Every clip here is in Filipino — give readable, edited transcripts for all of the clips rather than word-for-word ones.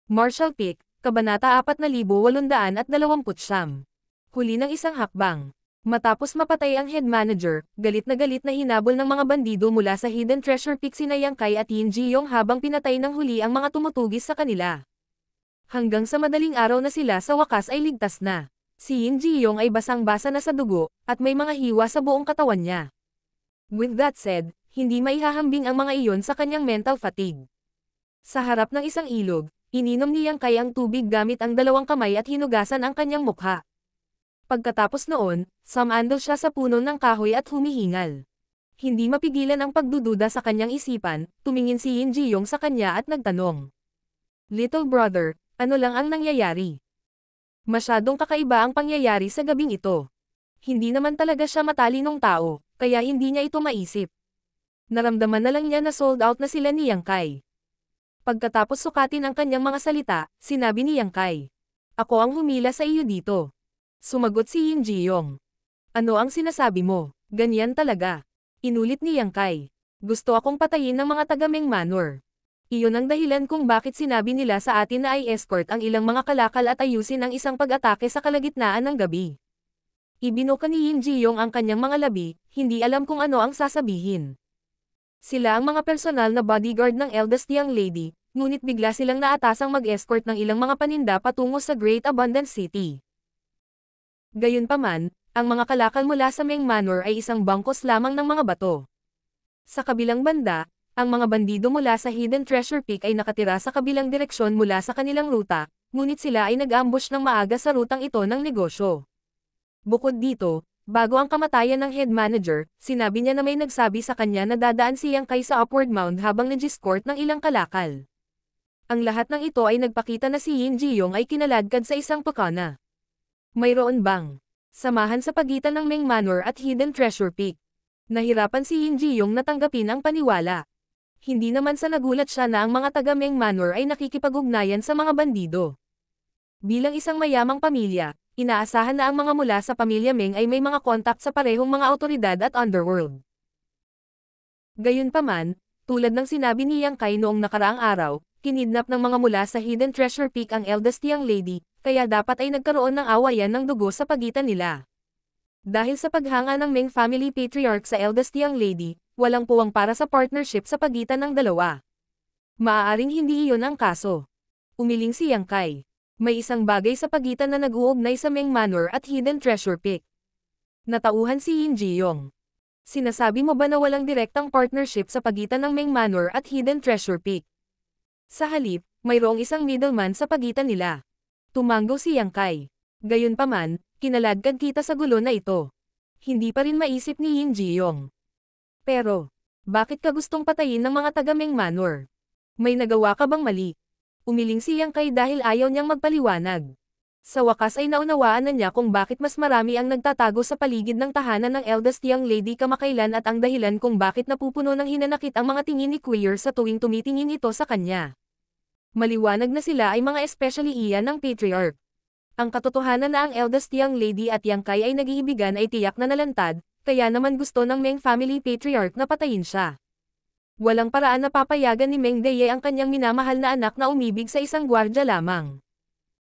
Marshall Peak, Kabanata 4829. Huli ng isang hakbang. Matapos mapatay ang head manager, galit na hinabol ng mga bandido mula sa Hidden Treasure Peak sina Yang Kai at Yin Ji-yong habang pinatay ng huli ang mga tumutugis sa kanila. Hanggang sa madaling araw na sila sa wakas ay ligtas na. Si Yin Ji-yong ay basang-basa na sa dugo, at may mga hiwa sa buong katawan niya. With that said, hindi maihahambing ang mga iyon sa kanyang mental fatigue. Sa harap ng isang ilog, ininom ni Yang Kai ang tubig gamit ang dalawang kamay at hinugasan ang kanyang mukha. Pagkatapos noon, sumandal siya sa puno ng kahoy at humihingal. Hindi mapigilan ang pagdududa sa kanyang isipan, tumingin si Yin Ji-yong sa kanya at nagtanong. Little brother, ano lang ang nangyayari? Masyadong kakaiba ang pangyayari sa gabing ito. Hindi naman talaga siya matalinong tao, kaya hindi niya ito maisip. Naramdaman na lang niya na sold out na sila ni Yang Kai. Pagkatapos sukatin ang kanyang mga salita, sinabi ni Yang Kai. Ako ang humila sa iyo dito. Sumagot si Yin Ji-yong. Ano ang sinasabi mo? Ganyan talaga. Inulit ni Yang Kai. Gusto akong patayin ng mga taga-Meng Manor. Iyon ang dahilan kung bakit sinabi nila sa atin na i-escort ang ilang mga kalakal at ayusin ang isang pag-atake sa kalagitnaan ng gabi. Ibinuka ni Yin Ji-yong ang kanyang mga labi, hindi alam kung ano ang sasabihin. Sila ang mga personal na bodyguard ng eldest young lady, ngunit bigla silang naatasang mag-escort ng ilang mga paninda patungo sa Great Abundance City. Gayunpaman, ang mga kalakal mula sa Meng Manor ay isang bangkos lamang ng mga bato. Sa kabilang banda, ang mga bandido mula sa Hidden Treasure Peak ay nakatira sa kabilang direksyon mula sa kanilang ruta, ngunit sila ay nag-ambush ng maaga sa rutang ito ng negosyo. Bukod dito, bago ang kamatayan ng head manager, sinabi niya na may nagsabi sa kanya na dadaan si Yang Kai sa Upward Mound habang nag-escort ng ilang kalakal. Ang lahat ng ito ay nagpakita na si Yin Ji-yong ay kinaladkad sa isang pukana. Mayroon bang samahan sa pagitan ng Meng Manor at Hidden Treasure Peak? Nahirapan si Yin Ji-yong na tanggapin ang paniwala. Hindi naman sa nagulat siya na ang mga taga-Meng Manor ay nakikipag-ugnayan sa mga bandido. Bilang isang mayamang pamilya, inaasahan na ang mga mula sa pamilya Meng ay may mga kontak sa parehong mga awtoridad at underworld. Gayunpaman, tulad ng sinabi ni Yang Kai noong nakaraang araw, kinidnap ng mga mula sa Hidden Treasure Peak ang eldest young lady, kaya dapat ay nagkaroon ng awayan ng dugo sa pagitan nila. Dahil sa paghanga ng Meng family patriarch sa eldest young lady, walang puwang para sa partnership sa pagitan ng dalawa. Maaaring hindi iyon ang kaso. Umiling si Yang Kai. May isang bagay sa pagitan na nag-uugnay sa Meng Manor at Hidden Treasure Peak. Natauhan si Yin Ji-yong. Sinasabi mo ba na walang direktang partnership sa pagitan ng Meng Manor at Hidden Treasure Peak? Sa halip, mayroong isang middleman sa pagitan nila. Tumanggo si Yang Kai. Gayunpaman, kinaladkad kita sa gulo na ito. Hindi pa rin maisip ni Yin Ji-yong. Pero, bakit ka gustong patayin ng mga taga-Meng Manor? May nagawa ka bang mali? Umiling si Yang Kai dahil ayaw niyang magpaliwanag. Sa wakas ay naunawaan na niya kung bakit mas marami ang nagtatago sa paligid ng tahanan ng eldest young lady kamakailan at ang dahilan kung bakit napupuno ng hinanakit ang mga tingin ni Queer sa tuwing tumitingin ito sa kanya. Maliwanag na sila ay mga especially iyan ng patriarch. Ang katotohanan na ang eldest young lady at Yang Kai ay nag-iibigan ay tiyak na nalantad, kaya naman gusto ng Meng family patriarch na patayin siya. Walang paraan na papayagan ni Meng Deye ang kanyang minamahal na anak na umibig sa isang gwardya lamang.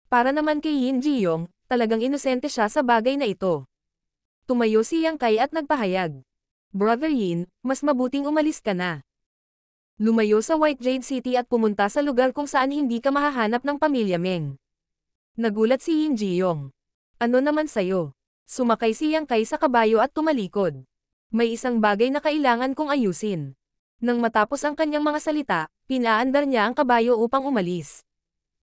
Para naman kay Yin Ji-yong, talagang inosente siya sa bagay na ito. Tumayo si Yang Kai at nagpahayag. Brother Yin, mas mabuting umalis ka na. Lumayo sa White Jade City at pumunta sa lugar kung saan hindi ka mahahanap ng pamilya Meng. Nagulat si Yin Ji-yong. Ano naman sayo? Sumakay si Yang Kai sa kabayo at tumalikod. May isang bagay na kailangan kong ayusin. Nang matapos ang kanyang mga salita, pinaandar niya ang kabayo upang umalis.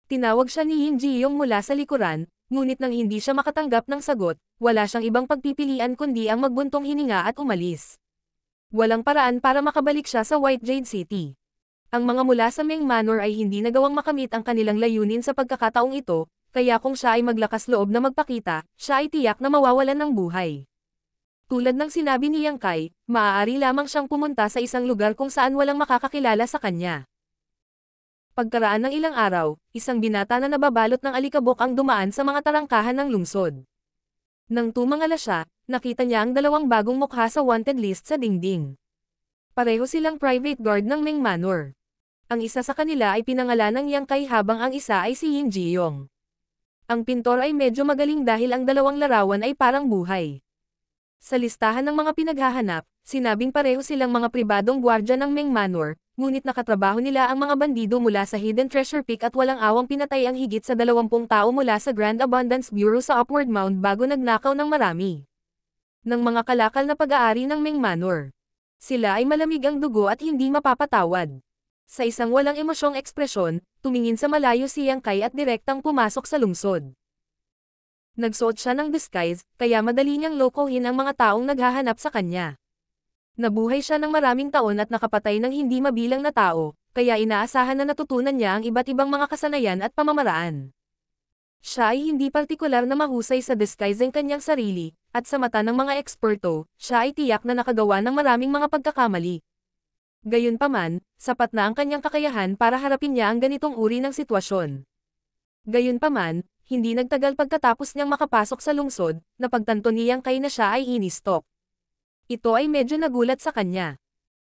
Tinawag siya ni Yin Ji-yong mula sa likuran, ngunit nang hindi siya makatanggap ng sagot, wala siyang ibang pagpipilian kundi ang magbuntong hininga at umalis. Walang paraan para makabalik siya sa White Jade City. Ang mga mula sa Meng Manor ay hindi nagawang makamit ang kanilang layunin sa pagkakataong ito, kaya kung siya ay maglakas loob na magpakita, siya ay tiyak na mawawalan ng buhay. Tulad ng sinabi ni Yang Kai, maaari lamang siyang pumunta sa isang lugar kung saan walang makakakilala sa kanya. Pagkaraan ng ilang araw, isang binata na nababalot ng alikabok ang dumaan sa mga tarangkahan ng lungsod. Nang tumangala siya, nakita niya ang dalawang bagong mukha sa wanted list sa dingding. Pareho silang private guard ng Meng Manor. Ang isa sa kanila ay pinangalan ng Yang Kai habang ang isa ay si Yin Jiyong. Ang pintor ay medyo magaling dahil ang dalawang larawan ay parang buhay. Sa listahan ng mga pinaghahanap, sinabing pareho silang mga pribadong gwardya ng Meng Manor, ngunit nakatrabaho nila ang mga bandido mula sa Hidden Treasure Peak at walang awang pinatay ang higit sa 20 tao mula sa Grand Abundance Bureau sa Upward Mound bago nagnakaw ng marami ng mga kalakal na pag-aari ng Meng Manor. Sila ay malamig ang dugo at hindi mapapatawad. Sa isang walang emosyong ekspresyon, tumingin sa malayo si Yang Kai at direktang pumasok sa lungsod. Nagsuot siya ng disguise, kaya madali niyang lokohin ang mga taong naghahanap sa kanya. Nabuhay siya ng maraming taon at nakapatay ng hindi mabilang na tao, kaya inaasahan na natutunan niya ang iba't ibang mga kasanayan at pamamaraan. Siya ay hindi partikular na mahusay sa disguise ang kanyang sarili, at sa mata ng mga eksperto, siya ay tiyak na nakagawa ng maraming mga pagkakamali. Gayunpaman, sapat na ang kanyang kakayahan para harapin niya ang ganitong uri ng sitwasyon. Gayunpaman, hindi nagtagal pagkatapos niyang makapasok sa lungsod, napagtanto niyang Kai na siya ay ini-stalk. Ito ay medyo nagulat sa kanya.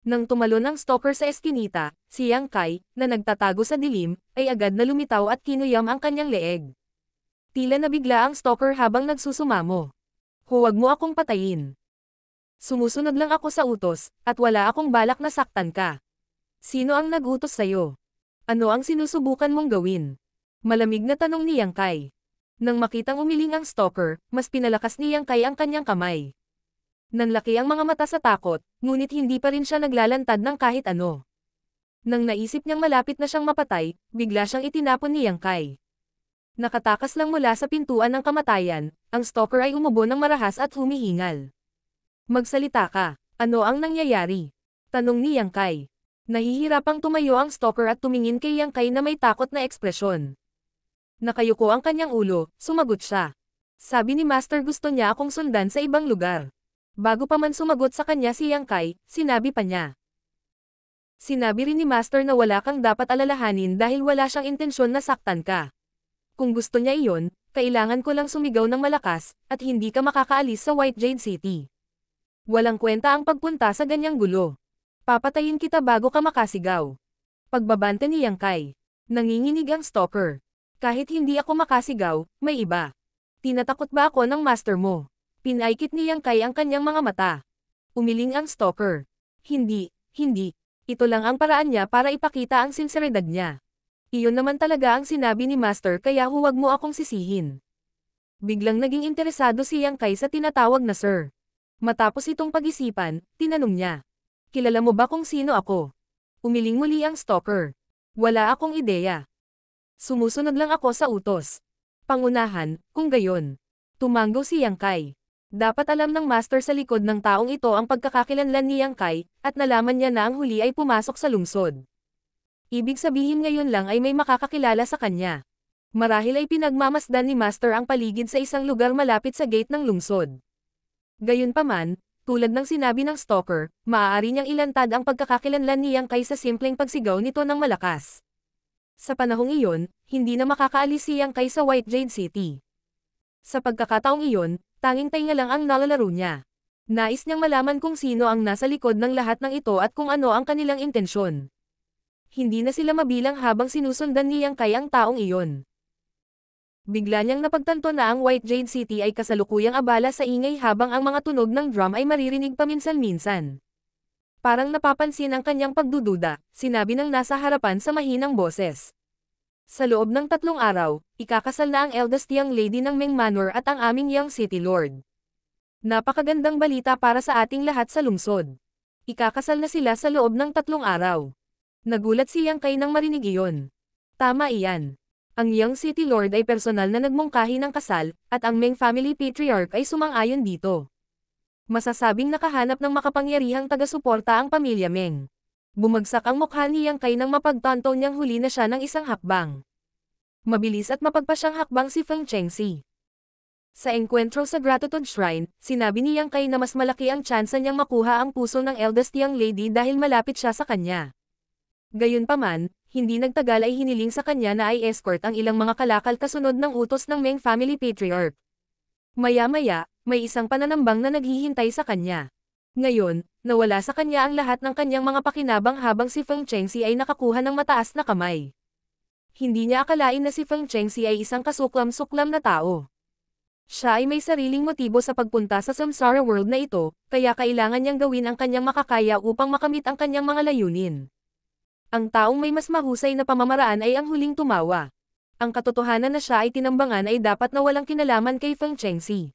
Nang tumalon ang stalker sa eskinita, si Yang Kai, na nagtatago sa dilim, ay agad na lumitaw at kinuyam ang kanyang leeg. Tila nabigla ang stalker habang nagsusumamo. Huwag mo akong patayin. Sumusunod lang ako sa utos, at wala akong balak na saktan ka. Sino ang nag-utos sa'yo? Ano ang sinusubukan mong gawin? Malamig na tanong ni Yang Kai. Nang makitang umiling ang stalker, mas pinalakas ni Yang Kai ang kanyang kamay. Nanlaki ang mga mata sa takot, ngunit hindi pa rin siya naglalantad ng kahit ano. Nang naisip niyang malapit na siyang mapatay, bigla siyang itinapon ni Yang Kai. Nakatakas lang mula sa pintuan ng kamatayan, ang stalker ay umubo ng marahas at humihingal. Magsalita ka, ano ang nangyayari? Tanong ni Yang Kai. Nahihirapang tumayo ang stalker at tumingin kay Yang Kai na may takot na ekspresyon. Nakayuko ang kanyang ulo, sumagot siya. Sabi ni Master gusto niya akong sundan sa ibang lugar. Bago pa man sumagot sa kanya si Yang Kai, sinabi pa niya. Sinabi rin ni Master na wala kang dapat alalahanin dahil wala siyang intensyon na saktan ka. Kung gusto niya iyon, kailangan ko lang sumigaw ng malakas, at hindi ka makakaalis sa White Jade City. Walang kwenta ang pagpunta sa ganyang gulo. Papatayin kita bago ka makasigaw. Pagbabante ni Yang Kai. Nanginginig ang stalker. Kahit hindi ako makasigaw, may iba. Tinatakot ba ako ng master mo? Pinaikit ni Yang Kai ang kanyang mga mata. Umiling ang stalker. Hindi. Ito lang ang paraan niya para ipakita ang sinseridad niya. Iyon naman talaga ang sinabi ni Master kaya huwag mo akong sisihin. Biglang naging interesado si Yang Kai sa tinatawag na Sir. Matapos itong pag-isipan, tinanong niya. Kilala mo ba kung sino ako? Umiling muli ang stalker. Wala akong ideya. Sumusunod lang ako sa utos. Pangunahan, kung gayon. Tumanggo si Yang Kai. Dapat alam ng Master sa likod ng taong ito ang pagkakakilanlan ni Yang Kai, at nalaman niya na ang huli ay pumasok sa lungsod. Ibig sabihin ngayon lang ay may makakakilala sa kanya. Marahil ay pinagmamasdan ni Master ang paligid sa isang lugar malapit sa gate ng lungsod. Gayunpaman, tulad ng sinabi ng stalker, maaari niyang ilantad ang pagkakakilanlan ni Yang Kai sa simpleng pagsigaw nito ng malakas. Sa panahong iyon, hindi na makakaalis si Yang Kai sa White Jade City. Sa pagkakataong iyon, tanging tainga lang ang nalalaro niya. Nais niyang malaman kung sino ang nasa likod ng lahat ng ito at kung ano ang kanilang intensyon. Hindi na sila mabilang habang sinusundan ni Yang Kai ang taong iyon. Bigla niyang napagtanto na ang White Jade City ay kasalukuyang abala sa ingay habang ang mga tunog ng drum ay maririnig paminsan-minsan. Parang napapansin ang kanyang pagdududa, sinabi ng nasa harapan sa mahinang boses. Sa loob ng 3 araw, ikakasal na ang eldest young lady ng Meng Manor at ang aming young city lord. Napakagandang balita para sa ating lahat sa lungsod. Ikakasal na sila sa loob ng 3 araw. Nagulat si Yang Kai nang marinig iyon. Tama iyan. Ang young city lord ay personal na nagmungkahi ng kasal, at ang Meng family patriarch ay sumang-ayon dito. Masasabing nakahanap ng makapangyarihang taga-suporta ang pamilya Meng. Bumagsak ang mukha ni Yang Kai nang mapagtanto niyang huli na siya ng isang hakbang. Mabilis at mapagpasyang hakbang si Feng Chengxi. Sa engkwentro sa Gratitude Shrine, sinabi ni Yang Kai na mas malaki ang tsansa niyang makuha ang puso ng eldest young lady dahil malapit siya sa kanya. Gayunpaman, hindi nagtagal ay hiniling sa kanya na ay escort ang ilang mga kalakal kasunod ng utos ng Meng family patriarch. Maya-maya, may isang pananambang na naghihintay sa kanya. Ngayon, nawala sa kanya ang lahat ng kanyang mga pakinabang habang si Feng Chengxi ay nakakuha ng mataas na kamay. Hindi niya akalain na si Feng Chengxi ay isang kasuklam-suklam na tao. Siya ay may sariling motibo sa pagpunta sa Samsara World na ito, kaya kailangan niyang gawin ang kanyang makakaya upang makamit ang kanyang mga layunin. Ang taong may mas mahusay na pamamaraan ay ang huling tumawa. Ang katotohanan na siya ay tinambangan ay dapat na walang kinalaman kay Feng Chengxi.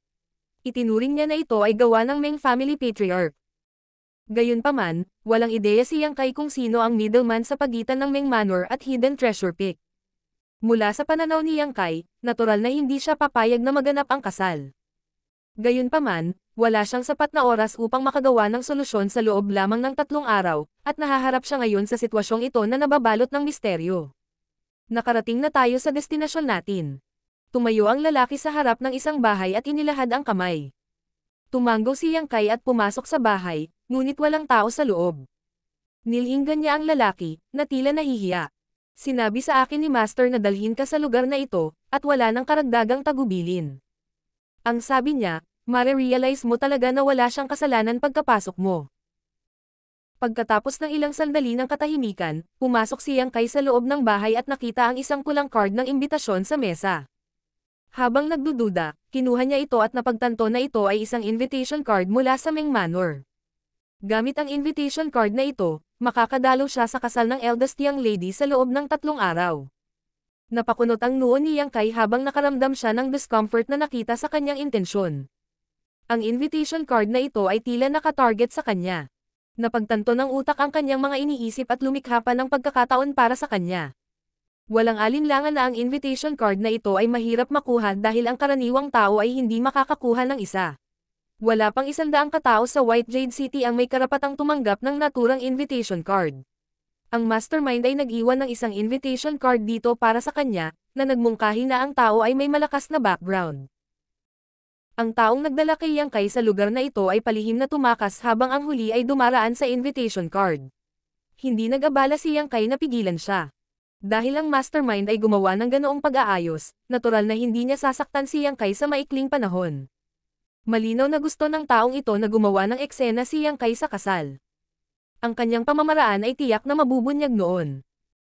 Itinuring niya na ito ay gawa ng Meng Family Patriarch. Gayunpaman, walang ideya si Yang Kai kung sino ang middleman sa pagitan ng Meng Manor at Hidden Treasure Peak. Mula sa pananaw ni Yang Kai, natural na hindi siya papayag na maganap ang kasal. Gayunpaman, wala siyang sapat na oras upang makagawa ng solusyon sa loob lamang ng 3 araw, at nahaharap siya ngayon sa sitwasyong ito na nababalot ng misteryo. Nakarating na tayo sa destinasyon natin. Tumayo ang lalaki sa harap ng isang bahay at inilahad ang kamay. Tumanggo si Yang Kai at pumasok sa bahay, ngunit walang tao sa loob. Nilinggan niya ang lalaki, na tila nahihiya. Sinabi sa akin ni Master na dalhin ka sa lugar na ito, at wala nang karagdagang tagubilin. Ang sabi niya, mare-realize mo talaga na wala siyang kasalanan pagkapasok mo. Pagkatapos ng ilang sandali ng katahimikan, pumasok si Yang Kai sa loob ng bahay at nakita ang isang pulang card ng imbitasyon sa mesa. Habang nagdududa, kinuha niya ito at napagtanto na ito ay isang invitation card mula sa Meng Manor. Gamit ang invitation card na ito, makakadalo siya sa kasal ng eldest young lady sa loob ng 3 araw. Napakunot ang noo ni Yang Kai habang nakaramdam siya ng discomfort na nakita sa kanyang intensyon. Ang invitation card na ito ay tila nakatarget sa kanya. Napagtanto ng utak ang kanyang mga iniisip at lumikha pa ng pagkakataon para sa kanya. Walang alinlangan na ang invitation card na ito ay mahirap makuha dahil ang karaniwang tao ay hindi makakakuha ng isa. Wala pang 100 katao sa White Jade City ang may karapatang tumanggap ng naturang invitation card. Ang mastermind ay nag-iwan ng isang invitation card dito para sa kanya, na nagmungkahi na ang tao ay may malakas na background. Ang taong nagdala kay Yang Kai sa lugar na ito ay palihim na tumakas habang ang huli ay dumaraan sa invitation card. Hindi nag-abala si Yang Kai na pigilan siya. Dahil ang mastermind ay gumawa ng ganoong pag-aayos, natural na hindi niya sasaktan si Yang Kai sa maikling panahon. Malinaw na gusto ng taong ito na gumawa ng eksena si Yang Kai sa kasal. Ang kanyang pamamaraan ay tiyak na mabubunyag noon.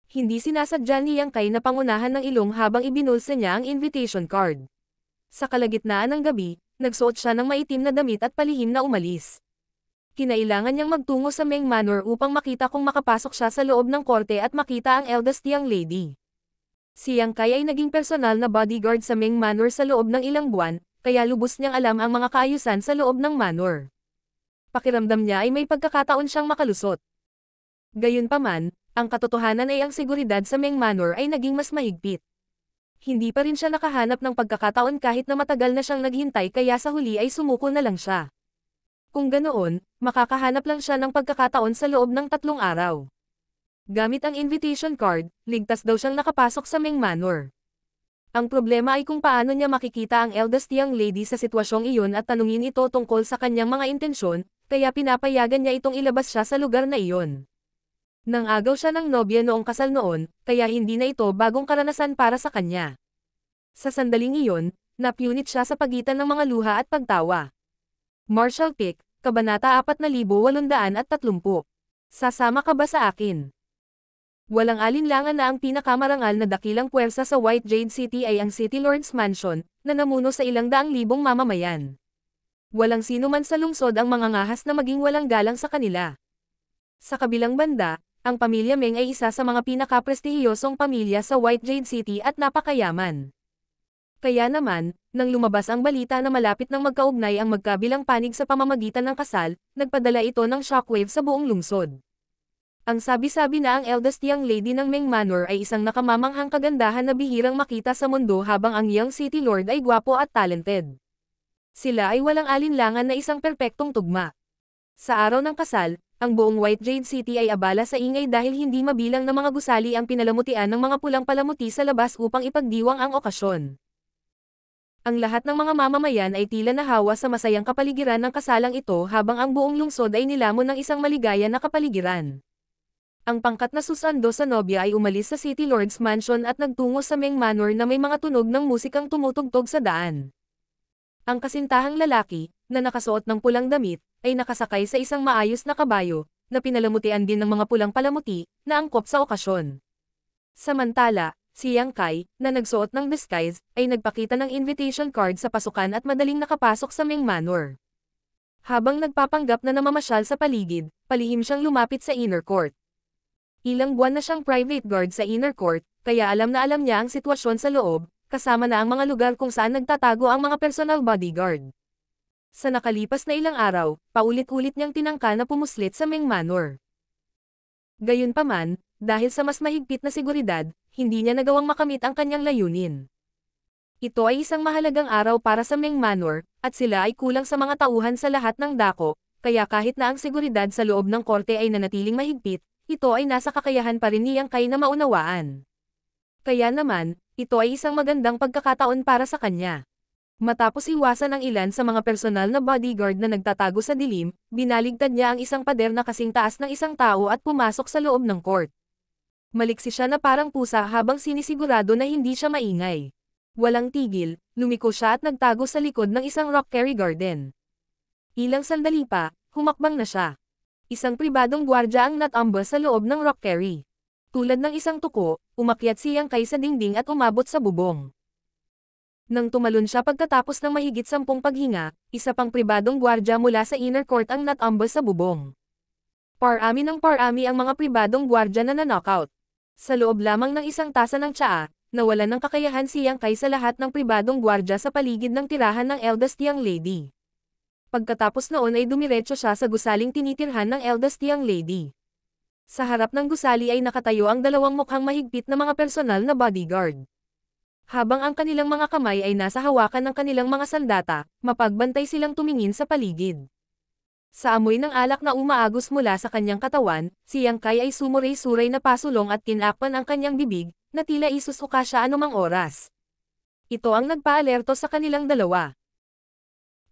Hindi sinasadya ni Yang Kai na pangunahan ng ilong habang ibinulsa niya ang invitation card. Sa kalagitnaan ng gabi, nagsuot siya ng maitim na damit at palihim na umalis. Kinailangan niyang magtungo sa Meng Manor upang makita kung makapasok siya sa loob ng korte at makita ang eldest young lady. Si Yang Kai ay naging personal na bodyguard sa Meng Manor sa loob ng ilang buwan, kaya lubos niyang alam ang mga kaayusan sa loob ng manor. Pakiramdam niya ay may pagkakataon siyang makalusot. Gayunpaman, ang katotohanan ay ang seguridad sa Meng Manor ay naging mas mahigpit. Hindi pa rin siya nakahanap ng pagkakataon kahit na matagal na siyang naghintay kaya sa huli ay sumuko na lang siya. Kung ganoon, makakahanap lang siya ng pagkakataon sa loob ng 3 araw. Gamit ang invitation card, ligtas daw siyang nakapasok sa Meng Manor. Ang problema ay kung paano niya makikita ang eldest young lady sa sitwasyong iyon at tanungin ito tungkol sa kanyang mga intensyon, kaya pinapayagan niya itong ilabas siya sa lugar na iyon. Nangagaw siya ng nobya noong kasal noon, kaya hindi na ito bagong karanasan para sa kanya. Sa sandaling iyon, napunit siya sa pagitan ng mga luha at pagtawa. Marshall Peak, Kabanata 4830. Sasama ka ba sa akin? Walang alinlangan na ang pinakamarangal na dakilang puwersa sa White Jade City ay ang City Lord's Mansion, na namuno sa ilang daang libong mamamayan. Walang sino man sa lungsod ang mangangahas na maging walang galang sa kanila. Sa kabilang banda, ang pamilya Meng ay isa sa mga pinakaprestihiyosong pamilya sa White Jade City at napakayaman. Kaya naman, nang lumabas ang balita na malapit nang magkaugnay ang magkabilang panig sa pamamagitan ng kasal, nagpadala ito ng shockwave sa buong lungsod. Ang sabi-sabi na ang eldest young lady ng Meng Manor ay isang nakamamanghang kagandahan na bihirang makita sa mundo habang ang young city lord ay gwapo at talented. Sila ay walang alinlangan na isang perpektong tugma. Sa araw ng kasal, ang buong White Jade City ay abala sa ingay dahil hindi mabilang na mga gusali ang pinalamutian ng mga pulang palamuti sa labas upang ipagdiwang ang okasyon. Ang lahat ng mga mamamayan ay tila nahawa sa masayang kapaligiran ng kasalang ito habang ang buong lungsod ay nilamon ng isang maligaya na kapaligiran. Ang pangkat na susando sa nobya ay umalis sa City Lord's Mansion at nagtungo sa Meng Manor na may mga tunog ng musikang tumutugtog sa daan. Ang kasintahang lalaki, na nakasuot ng pulang damit, ay nakasakay sa isang maayos na kabayo, na pinalamutian din ng mga pulang palamuti, na angkop sa okasyon. Samantala, si Yang Kai, na nagsuot ng disguise, ay nagpakita ng invitation card sa pasukan at madaling nakapasok sa Ming Manor. Habang nagpapanggap na namamasyal sa paligid, palihim siyang lumapit sa inner court. Ilang buwan na siyang private guard sa inner court, kaya alam na alam niya ang sitwasyon sa loob, kasama na ang mga lugar kung saan nagtatago ang mga personal bodyguard. Sa nakalipas na ilang araw, paulit-ulit niyang tinangka na pumuslit sa Ming Manor. Gayunpaman, dahil sa mas mahigpit na seguridad, hindi niya nagawang makamit ang kanyang layunin. Ito ay isang mahalagang araw para sa Ming Manor, at sila ay kulang sa mga tauhan sa lahat ng dako, kaya kahit na ang seguridad sa loob ng korte ay nanatiling mahigpit, ito ay nasa kakayahan pa rin ni Yang Kai na maunawaan. Kaya naman, ito ay isang magandang pagkakataon para sa kanya. Matapos iwasan ang ilan sa mga personal na bodyguard na nagtatago sa dilim, binaligtad niya ang isang pader na kasing taas ng isang tao at pumasok sa loob ng court. Maliksi siya na parang pusa habang sinisigurado na hindi siya maingay. Walang tigil, lumiko siya at nagtago sa likod ng isang rockberry garden. Ilang sandali pa, humakbang na siya. Isang pribadong gwardya ang natambas sa loob ng rockberry. Tulad ng isang tuko, umakyat si Yang Kai sa dingding at umabot sa bubong. Nang tumalon siya pagkatapos ng mahigit 10 paghinga, isa pang pribadong gwardya mula sa inner court ang natambas sa bubong. Parami ng parami ang mga pribadong gwardya na na-knockout. Sa loob lamang ng isang tasa ng tsaa, nawalan ng kakayahan si Yang Kai sa lahat ng pribadong gwardya sa paligid ng tirahan ng eldest young lady. Pagkatapos noon ay dumiretso siya sa gusaling tinitirhan ng eldest young lady. Sa harap ng gusali ay nakatayo ang dalawang mukhang mahigpit na mga personal na bodyguard. Habang ang kanilang mga kamay ay nasa hawakan ng kanilang mga sandata, mapagbantay silang tumingin sa paligid. Sa amoy ng alak na umaagos mula sa kanyang katawan, si Yang Kai ay sumuray-suray na pasulong at tinakpan ang kanyang bibig, na tila isusuka siya anumang oras. Ito ang nagpaalerto sa kanilang dalawa.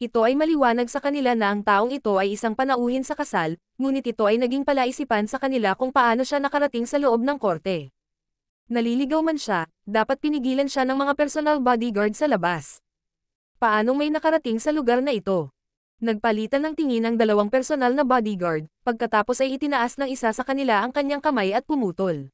Ito ay maliwanag sa kanila na ang taong ito ay isang panauhin sa kasal, ngunit ito ay naging palaisipan sa kanila kung paano siya nakarating sa loob ng korte. Naliligaw man siya, dapat pinigilan siya ng mga personal bodyguard sa labas. Paanong may nakarating sa lugar na ito? Nagpalitan ng tingin ang dalawang personal na bodyguard, pagkatapos ay itinaas ng isa sa kanila ang kanyang kamay at pumutol.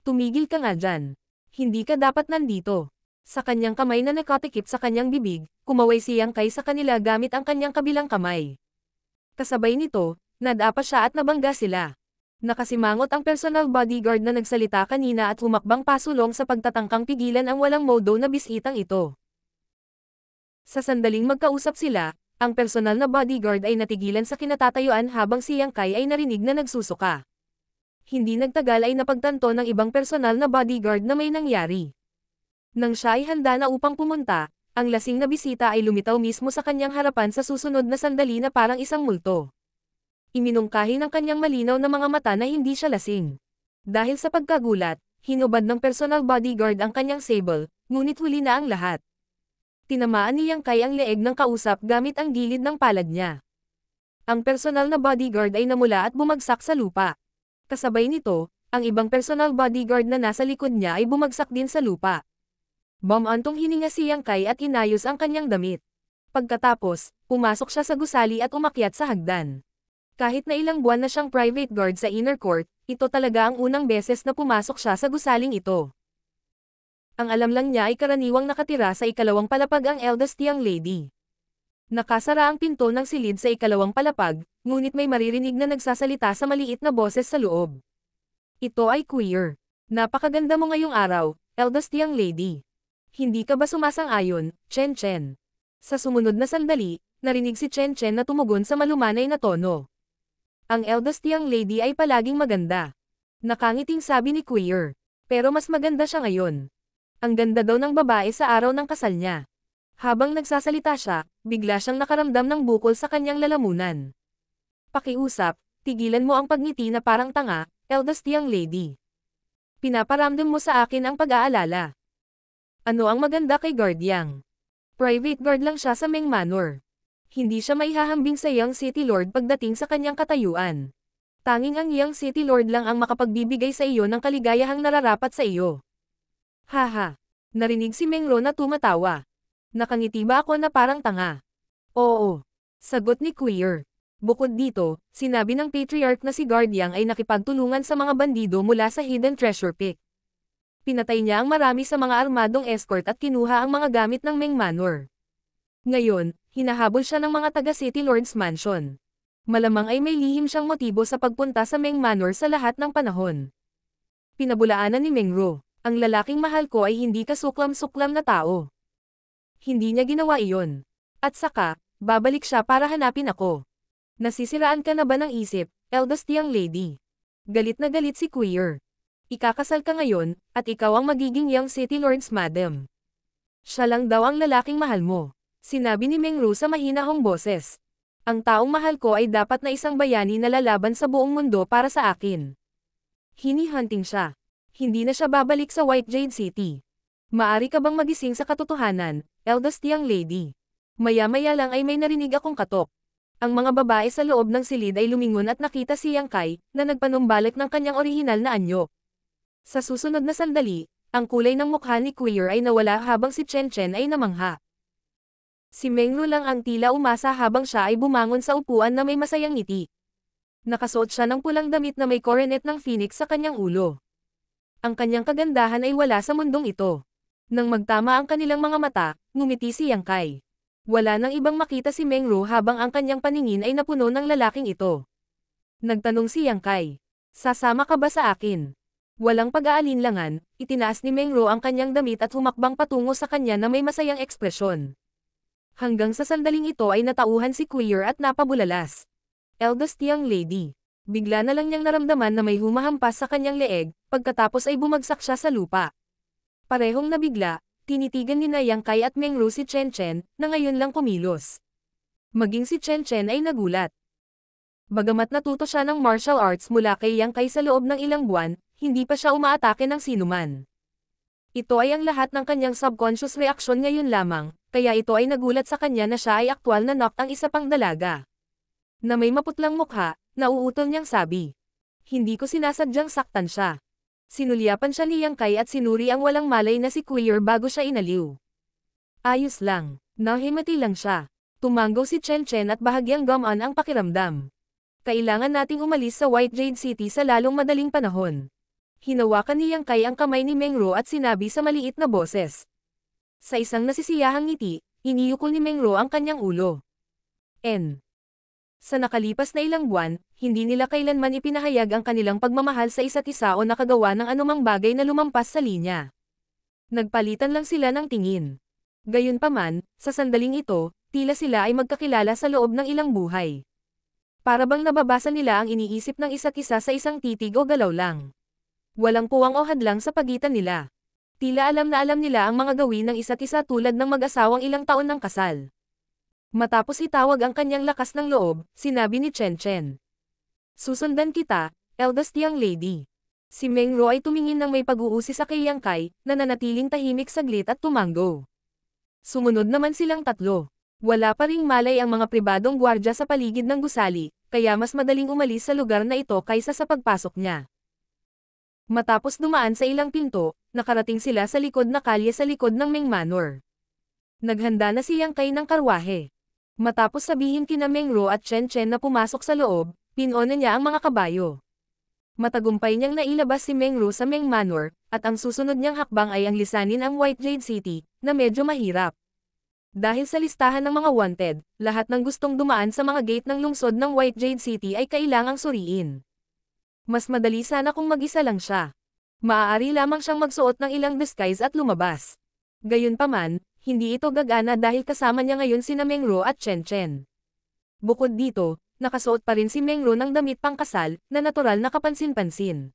Tumigil ka nga dyan. Hindi ka dapat nandito. Sa kanyang kamay na nakatikip sa kanyang bibig, kumaway si Yang Kai sa kanila gamit ang kanyang kabilang kamay. Kasabay nito, nadapa siya at nabangga sila. Nakasimangot ang personal bodyguard na nagsalita kanina at humakbang pasulong sa pagtatangkang pigilan ang walang modo na bisitang ito. Sa sandaling magkausap sila, ang personal na bodyguard ay natigilan sa kinatatayuan habang si Yang Kai ay narinig na nagsusuka. Hindi nagtagal ay napagtanto ng ibang personal na bodyguard na may nangyari. Nang siya ay handa na upang pumunta, ang lasing na bisita ay lumitaw mismo sa kanyang harapan sa susunod na sandali na parang isang multo. Iminungkahi ng kanyang malinaw na mga mata na hindi siya lasing. Dahil sa pagkagulat, hinubad ng personal bodyguard ang kanyang sable, ngunit huli na ang lahat. Tinamaan ni Yang Kai ang leeg ng kausap gamit ang gilid ng palad niya. Ang personal na bodyguard ay namula at bumagsak sa lupa. Kasabay nito, ang ibang personal bodyguard na nasa likod niya ay bumagsak din sa lupa. Bumantong hininga si Yang Kai at inayos ang kanyang damit. Pagkatapos, pumasok siya sa gusali at umakyat sa hagdan. Kahit na ilang buwan na siyang private guard sa inner court, ito talaga ang unang beses na pumasok siya sa gusaling ito. Ang alam lang niya ay karaniwang nakatira sa ikalawang palapag ang eldest young lady. Nakasara ang pinto ng silid sa ikalawang palapag, ngunit may maririnig na nagsasalita sa maliit na boses sa loob. Ito ay queer. Napakaganda mo ngayong araw, eldest young lady. Hindi ka ba sumasang-ayon, Chen Chen? Sa sumunod na sandali, narinig si Chen Chen na tumugon sa malumanay na tono. Ang eldest young lady ay palaging maganda. Nakangiting sabi ni Queer. Pero mas maganda siya ngayon. Ang ganda daw ng babae sa araw ng kasal niya. Habang nagsasalita siya, bigla siyang nakaramdam ng bukol sa kanyang lalamunan. Pakiusap, tigilan mo ang pagngiti na parang tanga, eldest young lady. Pinaparamdam mo sa akin ang pag-aalala. Ano ang maganda kay Guardiang? Private guard lang siya sa Ming Manor. Hindi siya maihahambing sa Young City Lord pagdating sa kanyang katayuan. Tanging ang Young City Lord lang ang makapagbibigay sa iyo ng kaligayahang nararapat sa iyo. Haha. Narinig si Meng Ro na tumatawa. Nakangiti ba ako na parang tanga? Oo. Sagot ni Queer. Bukod dito, sinabi ng Patriarch na si Guardian ay nakipagtulungan sa mga bandido mula sa Hidden Treasure Peak. Pinatay niya ang marami sa mga armadong escort at kinuha ang mga gamit ng Meng Manor. Ngayon, hinahabol siya ng mga taga City Lord's Mansion. Malamang ay may lihim siyang motibo sa pagpunta sa Meng Manor sa lahat ng panahon. Pinabulaanan ni Mengro, ang lalaking mahal ko ay hindi kasuklam-suklam na tao. Hindi niya ginawa iyon. At saka, babalik siya para hanapin ako. Nasisiraan ka na ba ng isip, eldest young lady? Galit na galit si Queer. Ikakasal ka ngayon, at ikaw ang magiging young City Lord's madam. Siya lang daw ang lalaking mahal mo. Sinabi ni Mengru sa mahinahong boses. Ang taong mahal ko ay dapat na isang bayani na lalaban sa buong mundo para sa akin. Hinihunting siya. Hindi na siya babalik sa White Jade City. Maari ka bang magising sa katotohanan, eldest young lady? Maya-maya lang ay may narinig akong katok. Ang mga babae sa loob ng silid ay lumingon at nakita si Yang Kai, na nagpanumbalik ng kanyang orihinal na anyo. Sa susunod na sandali, ang kulay ng mukha ni Queer ay nawala habang si Chen Chen ay namangha. Si Mengru lang ang tila umasa habang siya ay bumangon sa upuan na may masayang ngiti. Nakasuot siya ng pulang damit na may coronet ng phoenix sa kanyang ulo. Ang kanyang kagandahan ay wala sa mundong ito. Nang magtama ang kanilang mga mata, ngumiti si Yang Kai. Wala nang ibang makita si Mengru habang ang kanyang paningin ay napuno ng lalaking ito. Nagtanong si Yang Kai, "Sasama ka ba sa akin?" Walang pag-aalinlangan, itinaas ni Mengru ang kanyang damit at humakbang patungo sa kanya na may masayang ekspresyon. Hanggang sa sandaling ito ay natauhan si Queer at napabulalas. Eldest young lady. Bigla na lang niyang naramdaman na may humahampas sa kanyang leeg, pagkatapos ay bumagsak siya sa lupa. Parehong nabigla, tinitigan ni Yang Kai at Mengru si Chen Chen, na ngayon lang kumilos. Maging si Chen Chen ay nagulat. Bagamat natuto siya ng martial arts mula kay Yang Kai sa loob ng ilang buwan, hindi pa siya umaatake ng sinuman. Ito ay ang lahat ng kanyang subconscious reaksyon ngayon lamang, kaya ito ay nagulat sa kanya na siya ay aktwal na knock ang isa pang dalaga. Na may maputlang mukha, nauutol niyang sabi. Hindi ko sinasadyang saktan siya. Sinulyapan siya ni Yang Kai at sinuri ang walang malay na si Queer bago siya inaliw. Ayos lang, nahimati lang siya. Tumanggaw si Chen Chen at bahagyang gumaan ang pakiramdam. Kailangan nating umalis sa White Jade City sa lalong madaling panahon. Hinawakan ni Yang Kai ang kamay ni Mengru at sinabi sa maliit na boses. Sa isang nasisiyahang ngiti, iniyuko ni Mengru ang kanyang ulo. Sa nakalipas na ilang buwan, hindi nila kailanman ipinahayag ang kanilang pagmamahal sa isa't isa o nakagawa ng anumang bagay na lumampas sa linya. Nagpalitan lang sila ng tingin. Gayunpaman, sa sandaling ito, tila sila ay magkakilala sa loob ng ilang buhay. Para bang nababasa nila ang iniisip ng isa't isa sa isang titig o galaw lang. Walang puwang o hadlang sa pagitan nila. Tila alam na alam nila ang mga gawin ng isa't isa tulad ng mag-asawang ilang taon ng kasal. Matapos itawag ang kanyang lakas ng loob, sinabi ni Chen Chen. Susundan kita, eldest young lady. Si Mengru ay tumingin ng may pag-uusi sa kay Yang Kai, na nanatiling tahimik saglit at tumanggo. Sumunod naman silang tatlo. Wala pa ring malay ang mga pribadong gwardya sa paligid ng gusali, kaya mas madaling umalis sa lugar na ito kaysa sa pagpasok niya. Matapos dumaan sa ilang pinto, nakarating sila sa likod na kalye sa likod ng Meng Manor. Naghanda na si Yang Kai ng karwahe. Matapos sabihin kina Mengru at Chen Chen na pumasok sa loob, pinuna niya ang mga kabayo. Matagumpay niyang nailabas si Mengru sa Meng Manor, at ang susunod niyang hakbang ay ang lisanin ang White Jade City, na medyo mahirap. Dahil sa listahan ng mga wanted, lahat ng gustong dumaan sa mga gate ng lungsod ng White Jade City ay kailangang suriin. Mas madali sana kung mag-isa lang siya. Maaari lamang siyang magsuot ng ilang disguise at lumabas. Gayunpaman, hindi ito gagana dahil kasama niya ngayon sina Mengru at Chen Chen. Bukod dito, nakasuot pa rin si Mengru ng damit pangkasal, na natural na kapansin-pansin.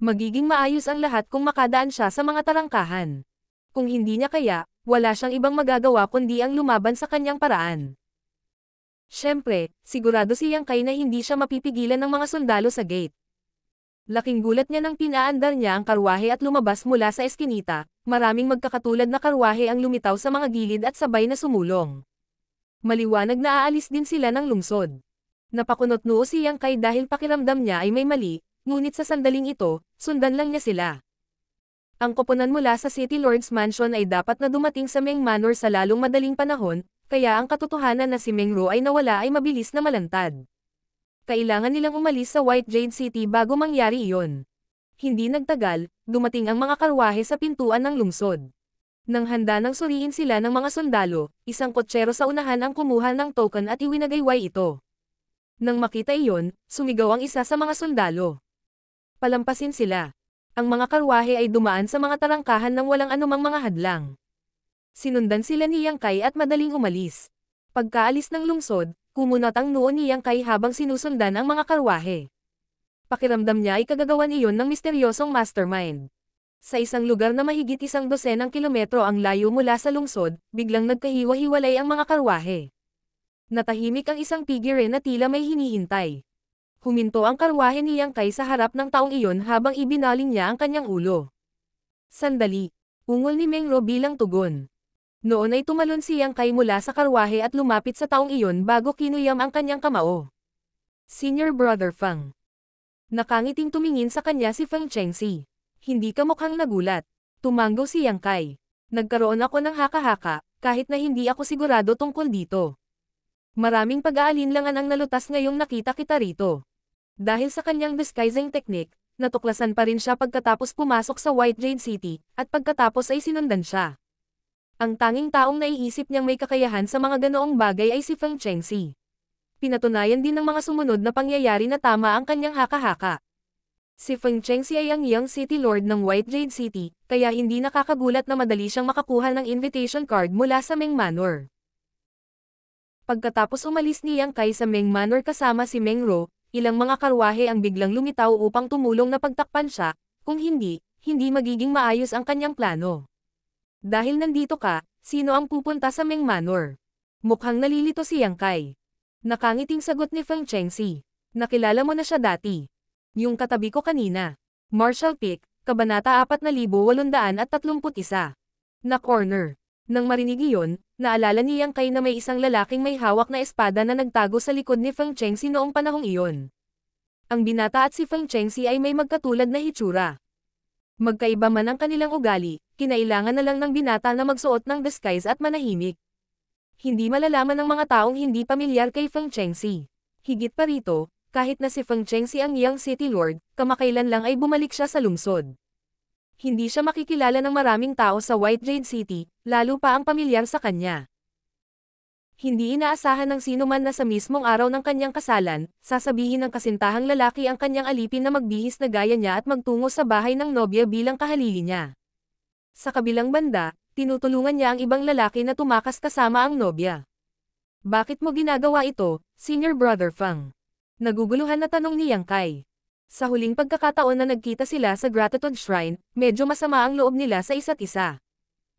Magiging maayos ang lahat kung makadaan siya sa mga tarangkahan. Kung hindi niya kaya, wala siyang ibang magagawa kundi ang lumaban sa kanyang paraan. Siyempre, sigurado si Yang Kai na hindi siya mapipigilan ng mga sundalo sa gate. Laking gulat niya nang pinaandar niya ang karwahe at lumabas mula sa eskinita, maraming magkakatulad na karwahe ang lumitaw sa mga gilid at sabay na sumulong. Maliwanag na aalis din sila ng lungsod. Napakunot noo si Yang Kai dahil pakiramdam niya ay may mali, ngunit sa sandaling ito, sundan lang niya sila. Ang koponan mula sa City Lord's Mansion ay dapat na dumating sa Meng Manor sa lalong madaling panahon, kaya ang katotohanan na si Mengro ay nawala ay mabilis na malantad. Kailangan nilang umalis sa White Jade City bago mangyari iyon. Hindi nagtagal, dumating ang mga karwahe sa pintuan ng lungsod. Nang handa nang suriin sila ng mga sundalo, isang kotsero sa unahan ang kumuha ng token at iwinagayway ito. Nang makita iyon, sumigaw ang isa sa mga sundalo. Palampasin sila. Ang mga karwahe ay dumaan sa mga tarangkahan ng walang anumang mga hadlang. Sinundan sila ni Yang Kai at madaling umalis. Pagkaalis ng lungsod, kumunat ang noo ni Yang Kai habang sinusundan ang mga karwahe. Pakiramdam niya ay kagagawan iyon ng misteryosong mastermind. Sa isang lugar na mahigit 100 kilometro ang layo mula sa lungsod, biglang nagkahiwa-hiwalay ang mga karwahe. Natahimik ang isang figure na tila may hinihintay. Huminto ang karwahe ni Yang Kai sa harap ng taong iyon habang ibinaling niya ang kanyang ulo. Sandali, ungol ni Mengro bilang tugon. Noon ay tumalon si Yang Kai mula sa karwahe at lumapit sa taong iyon bago kinuyam ang kanyang kamao. Senior Brother Fang. Nakangiting tumingin sa kanya si Feng Chengxi. Hindi ka mukhang nagulat. Tumanggo si Yang Kai. Nagkaroon ako ng haka-haka, kahit na hindi ako sigurado tungkol dito. Maraming pag-aalinlangan ang nalutas ngayong nakita kita rito. Dahil sa kanyang disguising technique, natuklasan pa rin siya pagkatapos pumasok sa White Jade City, at pagkatapos ay sinundan siya. Ang tanging taong naiisip niyang may kakayahan sa mga ganoong bagay ay si Feng Chengxi. Pinatunayan din ng mga sumunod na pangyayari na tama ang kanyang haka-haka. Si Feng Chengxi ay ang Young City Lord ng White Jade City, kaya hindi nakakagulat na madali siyang makakuha ng invitation card mula sa Meng Manor. Pagkatapos umalis ni Yang Kai sa Meng Manor kasama si Mengro, ilang mga karwahe ang biglang lumitaw upang tumulong na pagtakpan siya, kung hindi, hindi magiging maayos ang kanyang plano. Dahil nandito ka, sino ang pupunta sa Meng Manor? Mukhang nalilito si Yang Kai. Nakangiting sagot ni Feng Chengxi. Nakilala mo na siya dati. Yung katabi ko kanina. Marshall Peak, Kabanata 4831. Na corner. Nang marinig iyon, naalala ni Yang Kai na may isang lalaking may hawak na espada na nagtago sa likod ni Feng Chengxi noong panahong iyon. Ang binata at si Feng Chengxi ay may magkatulad na hitsura. Magkaiba man ang kanilang ugali, kinailangan na lang ng binata na magsuot ng disguise at manahimik. Hindi malalaman ng mga taong hindi pamilyar kay Feng Chengxi. Higit pa rito, kahit na si Feng Chengxi ang Young City Lord, kamakailan lang ay bumalik siya sa lungsod. Hindi siya makikilala ng maraming tao sa White Jade City, lalo pa ang pamilyar sa kanya. Hindi inaasahan ng sino man na sa mismong araw ng kanyang kasalan, sasabihin ng kasintahang lalaki ang kanyang alipin na magbihis na gaya niya at magtungo sa bahay ng nobya bilang kahalili niya. Sa kabilang banda, tinutulungan niya ang ibang lalaki na tumakas kasama ang nobya. Bakit mo ginagawa ito, Senior Brother Fang? Naguguluhan na tanong ni Yang Kai. Sa huling pagkakataon na nagkita sila sa Gratitude Shrine, medyo masama ang loob nila sa isa't isa.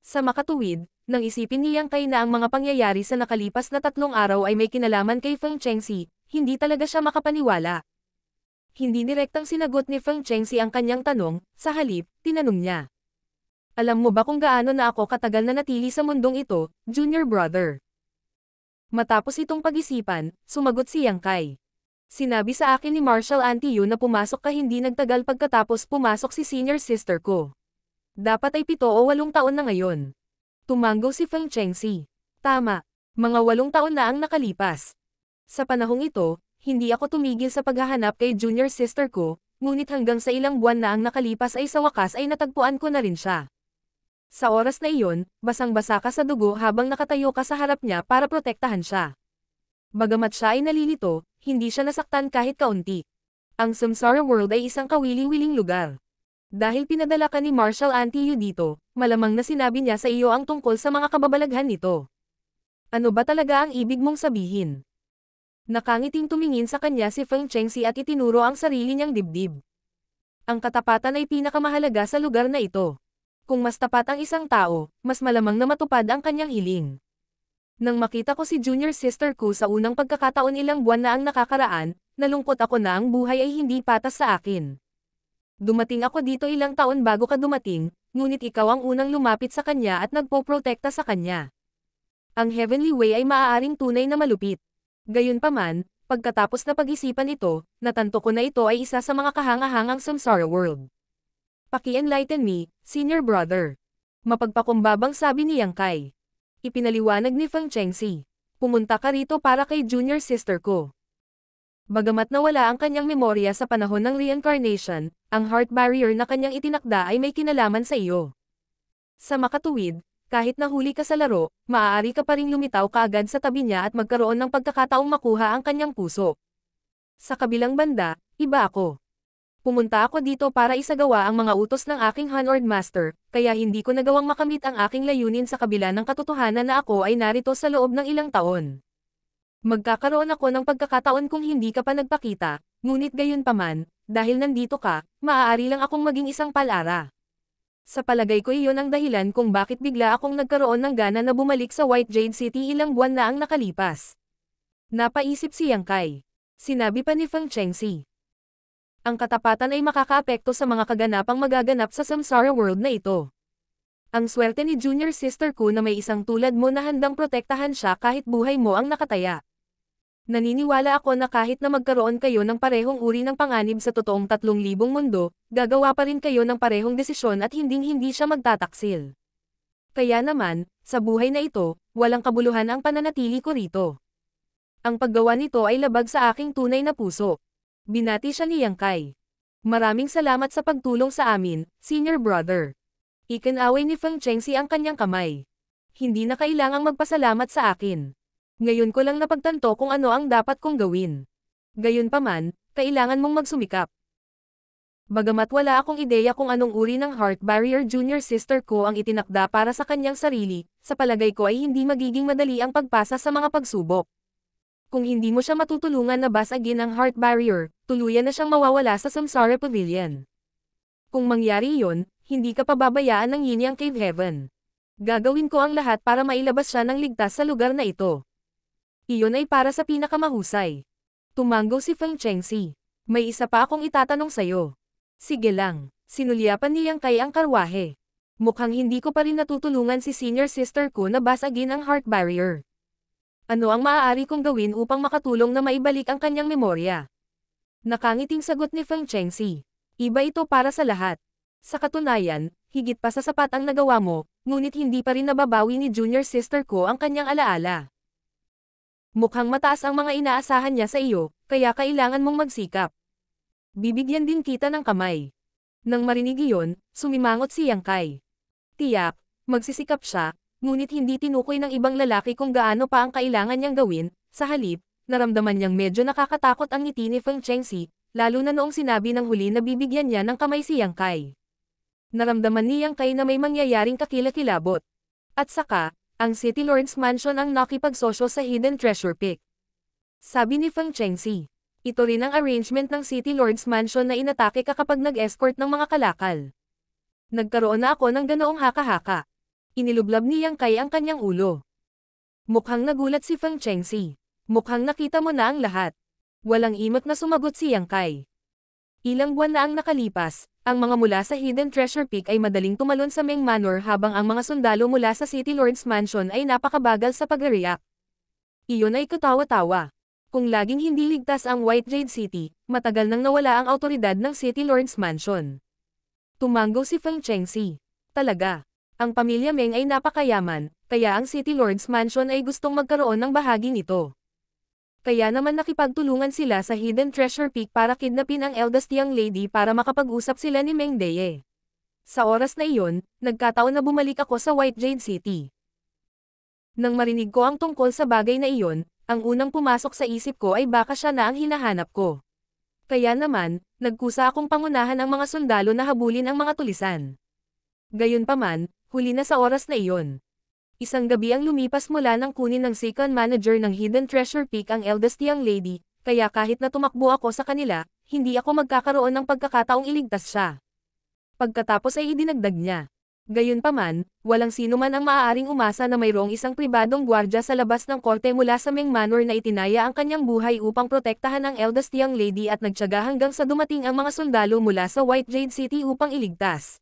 Sa makatuwid, nang isipin ni Yang Kai na ang mga pangyayari sa nakalipas na 3 araw ay may kinalaman kay Feng Chengxi, hindi talaga siya makapaniwala. Hindi direktang sinagot ni Feng Chengxi ang kanyang tanong, sa halip, tinanong niya. Alam mo ba kung gaano na ako katagal na natili sa mundong ito, Junior Brother? Matapos itong pag-isipan, sumagot si Yang Kai. Sinabi sa akin ni Marshall Auntie Yu na pumasok ka hindi nagtagal pagkatapos pumasok si senior sister ko. Dapat ay 7 o 8 taon na ngayon. Tumanggo si Feng Chengxi. Tama, mga 8 taon na ang nakalipas. Sa panahong ito, hindi ako tumigil sa paghahanap kay junior sister ko, ngunit hanggang sa ilang buwan na ang nakalipas ay sa wakas ay natagpuan ko na rin siya. Sa oras na iyon, basang-basa ka sa dugo habang nakatayo ka sa harap niya para protektahan siya. Bagamat siya ay nalilito, hindi siya nasaktan kahit kaunti. Ang Samsara World ay isang kawili-wiling lugar. Dahil pinadala ka ni Marshall Auntie Yu dito, malamang na sinabi niya sa iyo ang tungkol sa mga kababalaghan nito. Ano ba talaga ang ibig mong sabihin? Nakangiting tumingin sa kanya si Feng Chengxi at itinuro ang sarili niyang dibdib. Ang katapatan ay pinakamahalaga sa lugar na ito. Kung mas tapat ang isang tao, mas malamang na matupad ang kanyang hiling. Nang makita ko si junior sister ko sa unang pagkakataon ilang buwan na ang nakakaraan, nalungkot ako na ang buhay ay hindi patas sa akin. Dumating ako dito ilang taon bago ka dumating, ngunit ikaw ang unang lumapit sa kanya at nagpoprotekta sa kanya. Ang Heavenly Way ay maaaring tunay na malupit. Gayunpaman, pagkatapos na pag-isipan ito, natanto ko na ito ay isa sa mga kahanga-hangang Samsara World. Paki-enlighten me, Senior Brother. Mapagpakumbabang sabi ni Yang Kai. Ipinaliwanag ni Feng Chengxi. Pumunta ka rito para kay junior sister ko. Bagamat nawala ang kanyang memorya sa panahon ng reincarnation, ang heart barrier na kanyang itinakda ay may kinalaman sa iyo. Sa makatuwid, kahit nahuli ka sa laro, maaari ka pa ring lumitaw kaagad sa tabi niya at magkaroon ng pagkakataong makuha ang kanyang puso. Sa kabilang banda, iba ako. Pumunta ako dito para isagawa ang mga utos ng aking Hanord Master, kaya hindi ko nagawang makamit ang aking layunin sa kabila ng katotohanan na ako ay narito sa loob ng ilang taon. Magkakaroon ako ng pagkakataon kung hindi ka pa nagpakita, ngunit gayunpaman, dahil nandito ka, maaari lang akong maging isang palara. Sa palagay ko iyon ang dahilan kung bakit bigla akong nagkaroon ng gana na bumalik sa White Jade City ilang buwan na ang nakalipas. Napaisip si Yang Kai. Sinabi pa ni Feng Chengxi. Ang katapatan ay makakaapekto sa mga kaganapang magaganap sa Samsara World na ito. Ang swerte ni junior sister ko na may isang tulad mo na handang protektahan siya kahit buhay mo ang nakataya. Naniniwala ako na kahit na magkaroon kayo ng parehong uri ng panganib sa totoong 3,000 mundo, gagawa pa rin kayo ng parehong desisyon at hinding-hindi siya magtataksil. Kaya naman, sa buhay na ito, walang kabuluhan ang pananatili ko rito. Ang paggawa nito ay labag sa aking tunay na puso. Binati siya ni Yang Kai. Maraming salamat sa pagtulong sa amin, senior brother. Ikinaway ni Feng Chengxi ang kanyang kamay. Hindi na kailangang magpasalamat sa akin. Ngayon ko lang napagtanto kung ano ang dapat kong gawin. Gayunpaman, kailangan mong magsumikap. Bagamat wala akong ideya kung anong uri ng heart barrier junior sister ko ang itinakda para sa kanyang sarili, sa palagay ko ay hindi magiging madali ang pagpasa sa mga pagsubok. Kung hindi mo siya matutulungan na basagin ang heart barrier, tuluyan na siyang mawawala sa Samsara Pavilion. Kung mangyari yon, hindi ka pababayaan ng Yin Yang Cave Heaven. Gagawin ko ang lahat para mailabas siya ng ligtas sa lugar na ito. Iyon ay para sa pinakamahusay. Tumango si Feng Chengxi. May isa pa akong itatanong sayo. Sige lang, sinulyapan ni Yang Kai ang karwahe. Mukhang hindi ko pa rin natutulungan si senior sister ko na basagin ang heart barrier. Ano ang maaari kong gawin upang makatulong na maibalik ang kanyang memorya? Nakangiting sagot ni Feng Chengxi. Iba ito para sa lahat. Sa katunayan, higit pa sa sapat ang nagawa mo, ngunit hindi pa rin nababawi ni junior sister ko ang kanyang alaala. Mukhang mataas ang mga inaasahan niya sa iyo, kaya kailangan mong magsikap. Bibigyan din kita ng kamay. Nang marinig iyon, sumimangot si Yang Kai. Tiyak, magsisikap siya, ngunit hindi tinukoy ng ibang lalaki kung gaano pa ang kailangan niyang gawin, sa halip, naramdaman niyang medyo nakakatakot ang ngiti ni Feng Chengxi, lalo na noong sinabi ng huli na bibigyan niya ng kamay si Yang Kai. Naramdaman ni Yang Kai na may mangyayaring kakilakilabot. At saka, ang City Lord's Mansion ang nakipagsosyo sa Hidden Treasure Peak. Sabi ni Feng Chengxi. Ito rin ang arrangement ng City Lord's Mansion na inatake ka kapag nag-escort ng mga kalakal. Nagkaroon na ako ng ganoong haka-haka. Inilublab ni Yang Kai ang kanyang ulo. Mukhang nagulat si Feng Chengxi. Mukhang nakita mo na ang lahat. Walang imot na sumagot si Yang Kai. Ilang buwan na ang nakalipas, ang mga mula sa Hidden Treasure Peak ay madaling tumalon sa Meng Manor habang ang mga sundalo mula sa City Lord's Mansion ay napakabagal sa pag-react. Iyon ay katawa-tawa. Kung laging hindi ligtas ang White Jade City, matagal nang nawala ang awtoridad ng City Lord's Mansion. Tumango si Feng Chengxi. Talaga. Ang pamilya Meng ay napakayaman, kaya ang City Lord's Mansion ay gustong magkaroon ng bahagi nito. Kaya naman nakipagtulungan sila sa Hidden Treasure Peak para kidnapin ang eldest young lady para makapag-usap sila ni Meng Deye. Sa oras na iyon, nagkataon na bumalik ako sa White Jade City. Nang marinig ko ang tungkol sa bagay na iyon, ang unang pumasok sa isip ko ay baka siya na ang hinahanap ko. Kaya naman, nagkusa akong pangunahan ang mga sundalo na habulin ang mga tulisan. Gayunpaman, huli na sa oras na iyon. Isang gabi ang lumipas mula nang kunin ng second manager ng Hidden Treasure Peak ang eldest young lady, kaya kahit na tumakbo ako sa kanila, hindi ako magkakaroon ng pagkakataong iligtas siya. Pagkatapos ay idinagdag niya. Gayunpaman, walang sino man ang maaaring umasa na mayroong isang pribadong gwardya sa labas ng korte mula sa Meng Manor na itinaya ang kanyang buhay upang protektahan ang eldest young lady at nagtiyaga hanggang sa dumating ang mga sundalo mula sa White Jade City upang iligtas.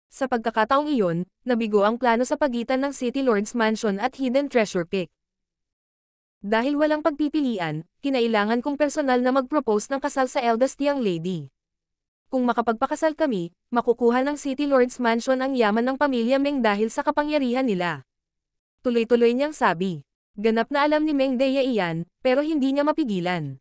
Sa pagkakataong iyon, nabigo ang plano sa pagitan ng City Lord's Mansion at Hidden Treasure Peak. Dahil walang pagpipilian, kinailangan kong personal na mag-propose ng kasal sa eldest young lady. Kung makapagpakasal kami, makukuha ng City Lord's Mansion ang yaman ng pamilya Meng dahil sa kapangyarihan nila. Tuloy-tuloy niyang sabi. Ganap na alam ni Meng Deye iyan, pero hindi niya mapigilan.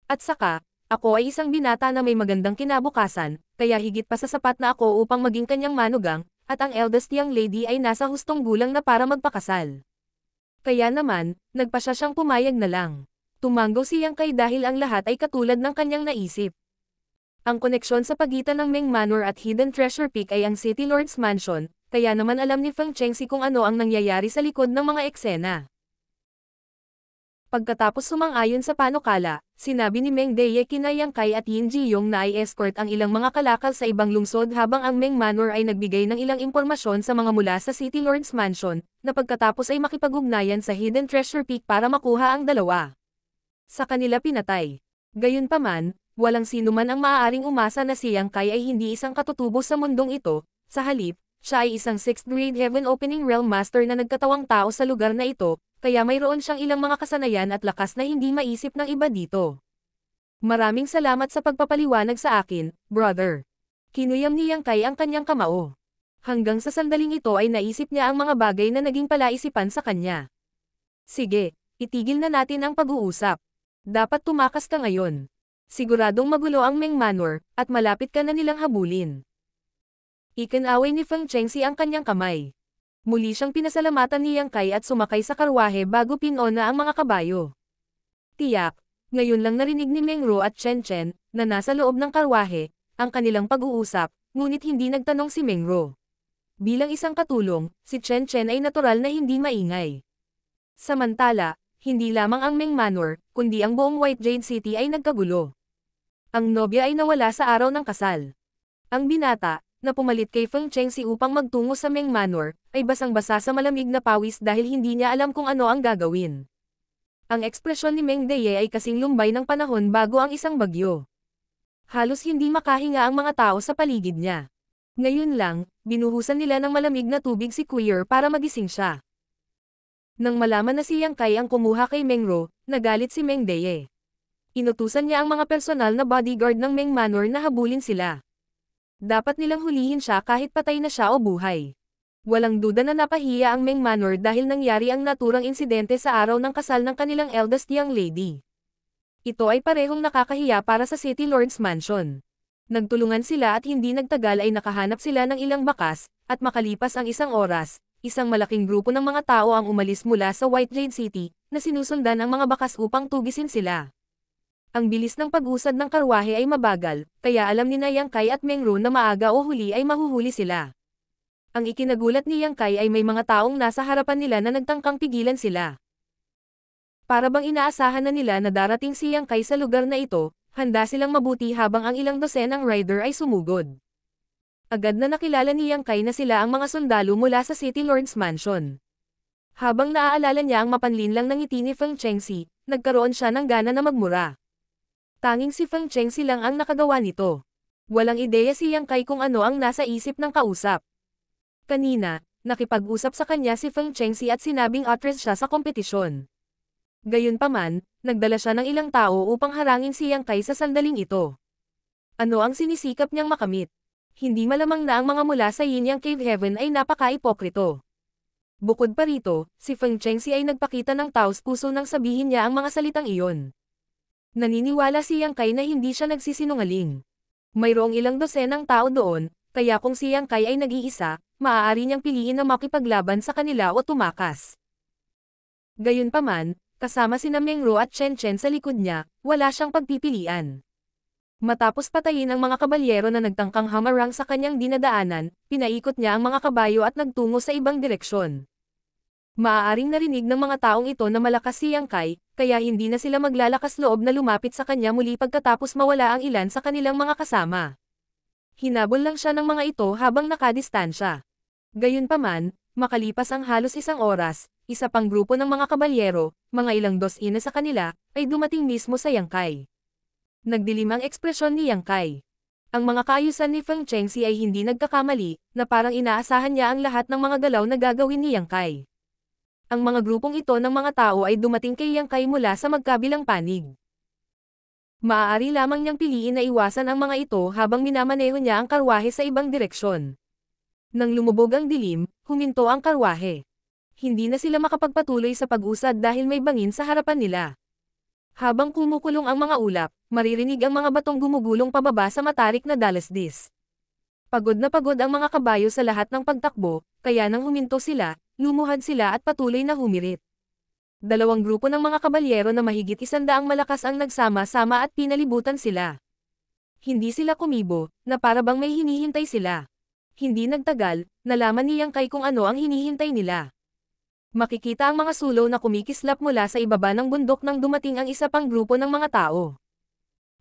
At saka, ako ay isang binata na may magandang kinabukasan, kaya higit pa sa sapat na ako upang maging kanyang manugang, at ang eldest young lady ay nasa hustong gulang na para magpakasal. Kaya naman, nagpasya siyang pumayag na lang. Tumanggo si Yang Kai dahil ang lahat ay katulad ng kanyang naisip. Ang koneksyon sa pagitan ng Meng Manor at Hidden Treasure Peak ay ang City Lord's Mansion, kaya naman alam ni Feng Chengxi kung ano ang nangyayari sa likod ng mga eksena. Pagkatapos sumang-ayon sa panukala, sinabi ni Meng Deye kina Yang Kai at Yin Jiyong na i-escort ang ilang mga kalakal sa ibang lungsod habang ang Meng Manor ay nagbigay ng ilang impormasyon sa mga mula sa City Lord's Mansion, na pagkatapos ay makipag-ugnayan sa Hidden Treasure Peak para makuha ang dalawa. Sa kanila pinatay. Gayunpaman, walang sinuman ang maaaring umasa na si Yang Kai ay hindi isang katutubo sa mundong ito, sa halip, siya ay isang 6th grade Heaven Opening Realm Master na nagkatawang tao sa lugar na ito, kaya mayroon siyang ilang mga kasanayan at lakas na hindi maisip ng iba dito. Maraming salamat sa pagpapaliwanag sa akin, brother. Kinuyam ni Yang Kai ang kanyang kamao. Hanggang sa sandaling ito ay naisip niya ang mga bagay na naging palaisipan sa kanya. Sige, itigil na natin ang pag-uusap. Dapat tumakas ka ngayon. Siguradong magulo ang Meng Manor, at malapit ka na nilang habulin. Ikinaway ni Feng Chengxi ang kanyang kamay. Muli siyang pinasalamatan ni Yang Kai at sumakay sa karwahe bago pinona ang mga kabayo. Tiyak, ngayon lang narinig ni Meng Ro at Chen Chen, na nasa loob ng karwahe, ang kanilang pag-uusap, ngunit hindi nagtanong si Meng Ro. Bilang isang katulong, si Chen Chen ay natural na hindi maingay. Samantala, hindi lamang ang Meng Manor, kundi ang buong White Jade City ay nagkagulo. Ang nobya ay nawala sa araw ng kasal. Ang binata, na pumalit kay Feng Chengxi upang magtungo sa Meng Manor, ay basang-basa sa malamig na pawis dahil hindi niya alam kung ano ang gagawin. Ang ekspresyon ni Meng Deye ay kasing lumbay ng panahon bago ang isang bagyo. Halos hindi makahinga ang mga tao sa paligid niya. Ngayon lang, binuhusan nila ng malamig na tubig si Queer para magising siya. Nang malaman na si Yang Kai ang kumuha kay Meng Ro, nagalit si Meng Deye. Inutusan niya ang mga personal na bodyguard ng Meng Manor na habulin sila. Dapat nilang hulihin siya kahit patay na siya o buhay. Walang duda na napahiya ang Meng Manor dahil nangyari ang naturang insidente sa araw ng kasal ng kanilang eldest young lady. Ito ay parehong nakakahiya para sa City Lord's Mansion. Nagtulungan sila at hindi nagtagal ay nakahanap sila ng ilang bakas, at makalipas ang isang oras, isang malaking grupo ng mga tao ang umalis mula sa White Jade City, na sinusundan ang mga bakas upang tugisin sila. Ang bilis ng pag-usad ng karwahe ay mabagal, kaya alam ni Yang Kai at Meng Ro na maaga o huli ay mahuhuli sila. Ang ikinagulat ni Yang Kai ay may mga taong nasa harapan nila na nagtangkang pigilan sila. Para bang inaasahan na nila na darating si Yang Kai sa lugar na ito, handa silang mabuti habang ang ilang dosenang rider ay sumugod. Agad na nakilala ni Yang Kai na sila ang mga sundalo mula sa City Lord's Mansion. Habang naaalala niya ang mapanlinlang ng ngiti ni Feng Chengxi, nagkaroon siya ng gana na magmura. Tanging si Feng Chengxi lang ang nakagawa nito. Walang ideya si Yang Kai kung ano ang nasa isip ng kausap. Kanina, nakipag-usap sa kanya si Feng Chengxi at sinabing atras siya sa kompetisyon. Gayunpaman, nagdala siya ng ilang tao upang harangin si Yang Kai sa sandaling ito. Ano ang sinisikap niyang makamit? Hindi malamang na ang mga mula sa Yin Yang Cave Heaven ay napaka-ipokrito. Bukod pa rito, si Feng Chengxi ay nagpakita ng taos puso nang sabihin niya ang mga salitang iyon. Naniniwala si Yang Kai na hindi siya nagsisinungaling. Mayroong ilang dosenang tao doon, kaya kung si Yang Kai ay nag-iisa, maaari niyang piliin na makipaglaban sa kanila o tumakas. Gayunpaman, kasama sina Meng Ro at Chen Chen sa likod niya, wala siyang pagpipilian. Matapos patayin ang mga kabalyero na nagtangkang hamarang sa kanyang dinadaanan, pinaikot niya ang mga kabayo at nagtungo sa ibang direksyon. Maaaring narinig ng mga taong ito na malakas si Yang Kai, kaya hindi na sila maglalakas loob na lumapit sa kanya muli pagkatapos mawala ang ilan sa kanilang mga kasama. Hinabol lang siya ng mga ito habang nakadistansya. Gayunpaman, makalipas ang halos isang oras, isa pang grupo ng mga kabalyero, mga ilang dosina sa kanila, ay dumating mismo sa Yang Kai. Nagdilim ang ekspresyon ni Yang Kai. Ang mga kaayusan ni Feng Chengxi ay hindi nagkakamali, na parang inaasahan niya ang lahat ng mga galaw na gagawin ni Yang Kai. Ang mga grupong ito ng mga tao ay dumating kay Yang Kai mula sa magkabilang panig. Maaari lamang niyang piliin na iwasan ang mga ito habang minamaneho niya ang karwahe sa ibang direksyon. Nang lumubog ang dilim, huminto ang karwahe. Hindi na sila makapagpatuloy sa pag-usad dahil may bangin sa harapan nila. Habang kumukulong ang mga ulap, maririnig ang mga batong gumugulong pababa sa matarik na dalasdis. Pagod na pagod ang mga kabayo sa lahat ng pagtakbo, kaya nang huminto sila, lumuhad sila at patuloy na humirit. Dalawang grupo ng mga kabalyero na mahigit 100 malakas ang nagsama-sama at pinalibutan sila. Hindi sila kumibo, na para bang may hinihintay sila. Hindi nagtagal, nalaman ni Yang Kai kung ano ang hinihintay nila. Makikita ang mga sulong na kumikislap mula sa ibaba ng bundok nang dumating ang isa pang grupo ng mga tao.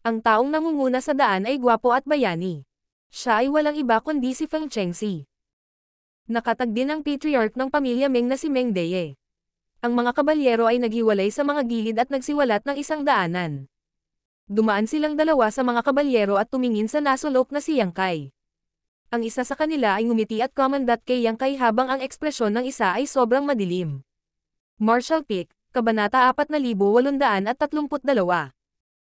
Ang taong nangunguna sa daan ay gwapo at bayani. Siya ay walang iba kundi si Feng Chengxi. Nakatag din ang patriarch ng pamilya Meng na si Meng Deye. Ang mga kabalyero ay naghiwalay sa mga gilid at nagsiwalat ng isang daanan. Dumaan silang dalawa sa mga kabalyero at tumingin sa nasulok na si Yang Kai. Ang isa sa kanila ay ngumiti at kumandat kay Yang Kai habang ang ekspresyon ng isa ay sobrang madilim. Marshall Peak, Kabanata 4832.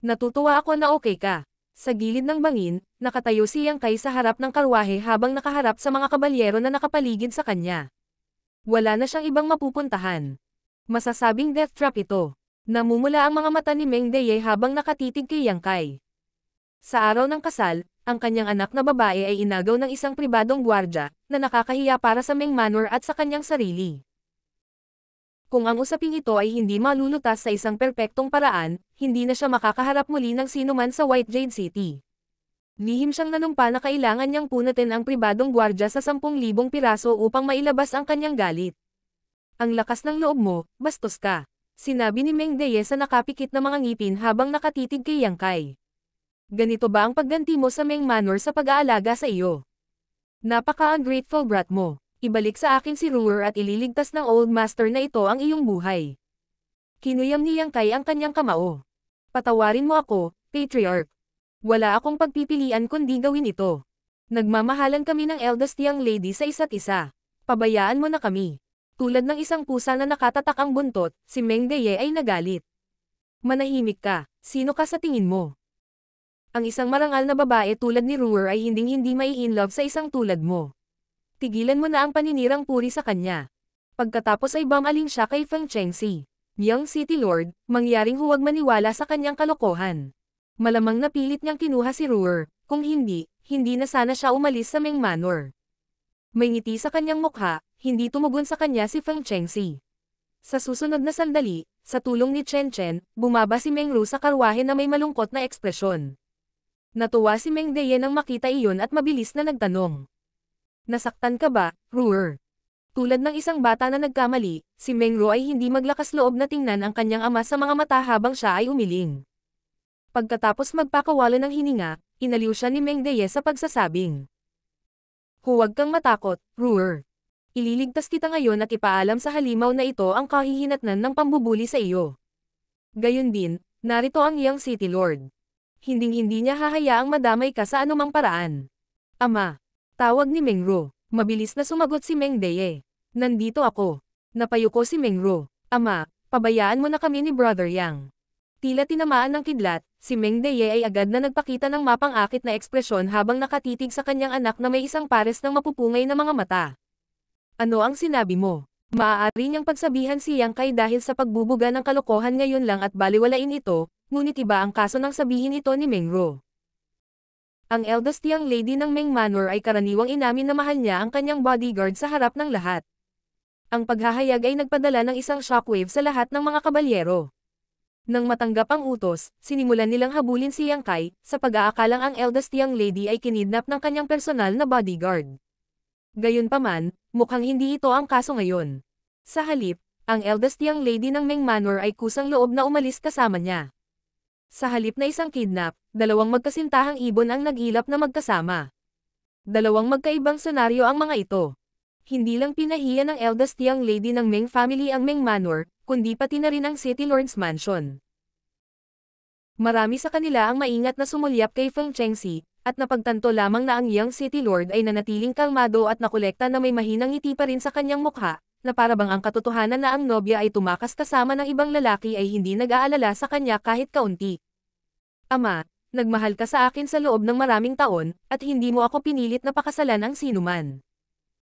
Natutuwa ako na okay ka. Sa gilid ng bangin, nakatayo si Yang Kai sa harap ng karwahe habang nakaharap sa mga kabalyero na nakapaligid sa kanya. Wala na siyang ibang mapupuntahan. Masasabing death trap ito. Namumula ang mga mata ni Meng Deye habang nakatitig kay Yang Kai. Sa araw ng kasal, ang kanyang anak na babae ay inagaw ng isang pribadong gwardya, na nakakahiya para sa Meng Manor at sa kanyang sarili. Kung ang usaping ito ay hindi malulutas sa isang perpektong paraan, hindi na siya makakaharap muli ng sinuman sa White Jade City. Lihim siyang nanumpa na kailangan niyang punatin ang pribadong gwardya sa 10,000 piraso upang mailabas ang kanyang galit. Ang lakas ng loob mo, bastos ka, sinabi ni Meng Deye sa nakapikit na mga ngipin habang nakatitig kay Yang Kai. Ganito ba ang pagganti mo sa Meng Manor sa pag-aalaga sa iyo? Napaka-ungrateful brat mo. Ibalik sa akin si Ruer at ililigtas ng Old Master na ito ang iyong buhay. Kinuyam ni Yang Kai ang kanyang kamao. Patawarin mo ako, Patriarch. Wala akong pagpipilian kundi gawin ito. Nagmamahalan kami ng eldest young lady sa isa't isa. Pabayaan mo na kami. Tulad ng isang pusa na nakatatak ang buntot, si Meng Deye ay nagalit. Manahimik ka, sino ka sa tingin mo? Ang isang marangal na babae tulad ni Ruer ay hinding-hindi mai-inlove sa isang tulad mo. Tigilan mo na ang paninirang puri sa kanya. Pagkatapos ay bumaling siya kay Feng Chengxi. Young City Lord, mangyaring huwag maniwala sa kanyang kalokohan. Malamang napilit niyang kinuha si Ruer, kung hindi, hindi na sana siya umalis sa Meng Manor. May ngiti sa kanyang mukha, hindi tumugon sa kanya si Feng Chengxi. Sa susunod na sandali, sa tulong ni Chen Chen, bumaba si Meng Ru sa karwahe na may malungkot na ekspresyon. Natuwa si Meng Deye nang makita iyon at mabilis na nagtanong. Nasaktan ka ba, Ruer? Tulad ng isang bata na nagkamali, si Meng Ru ay hindi maglakas loob na tingnan ang kanyang ama sa mga mata habang siya ay umiling. Pagkatapos magpakawala ng hininga, inaliw siya ni Meng Deye sa pagsasabing. Huwag kang matakot, Ruer. Ililigtas kita ngayon at ipaalam sa halimaw na ito ang kahihinatnan ng pambubuli sa iyo. Gayon din, narito ang Young City Lord. Hinding-hindi niya hahayaang madamay ka sa anumang paraan. Ama. Tawag ni Meng Ru. Mabilis na sumagot si Meng Deye. Nandito ako. Napayuko si Meng Ru. Ama, pabayaan mo na kami ni Brother Yang. Tila tinamaan ng kidlat, si Meng Deye ay agad na nagpakita ng mapang-akit na ekspresyon habang nakatitig sa kanyang anak na may isang pares ng mapupungay na mga mata. Ano ang sinabi mo? Maaari niyang pagsabihan si Yang Kai dahil sa pagbubuga ng kalokohan ngayon lang at baliwalain ito, ngunit iba ang kaso ng sabihin ito ni Meng Ru. Ang eldest young lady ng Meng Manor ay karaniwang inamin na mahal niya ang kanyang bodyguard sa harap ng lahat. Ang paghahayag ay nagpadala ng isang shockwave sa lahat ng mga kabalyero. Nang matanggap ang utos, sinimulan nilang habulin si Yang Kai, sa pag-aakalang ang eldest young lady ay kinidnap ng kanyang personal na bodyguard. Gayunpaman, mukhang hindi ito ang kaso ngayon. Sa halip, ang eldest young lady ng Meng Manor ay kusang loob na umalis kasama niya. Sa halip na isang kidnap, dalawang magkasintahang ibon ang nag-ilap na magkasama. Dalawang magkaibang senaryo ang mga ito. Hindi lang pinahiya ng eldest young lady ng Meng family ang Meng Manor, kundi pati na rin ang City Lord's Mansion. Marami sa kanila ang maingat na sumulyap kay Feng Chengxi, at napagtanto lamang na ang Young City Lord ay nanatiling kalmado at nakolekta na may mahinang ngiti pa rin sa kanyang mukha, na parabang ang katotohanan na ang nobya ay tumakas kasama ng ibang lalaki ay hindi nag-aalala sa kanya kahit kaunti. Ama, nagmahal ka sa akin sa loob ng maraming taon, at hindi mo ako pinilit na pakasalan ang sinuman.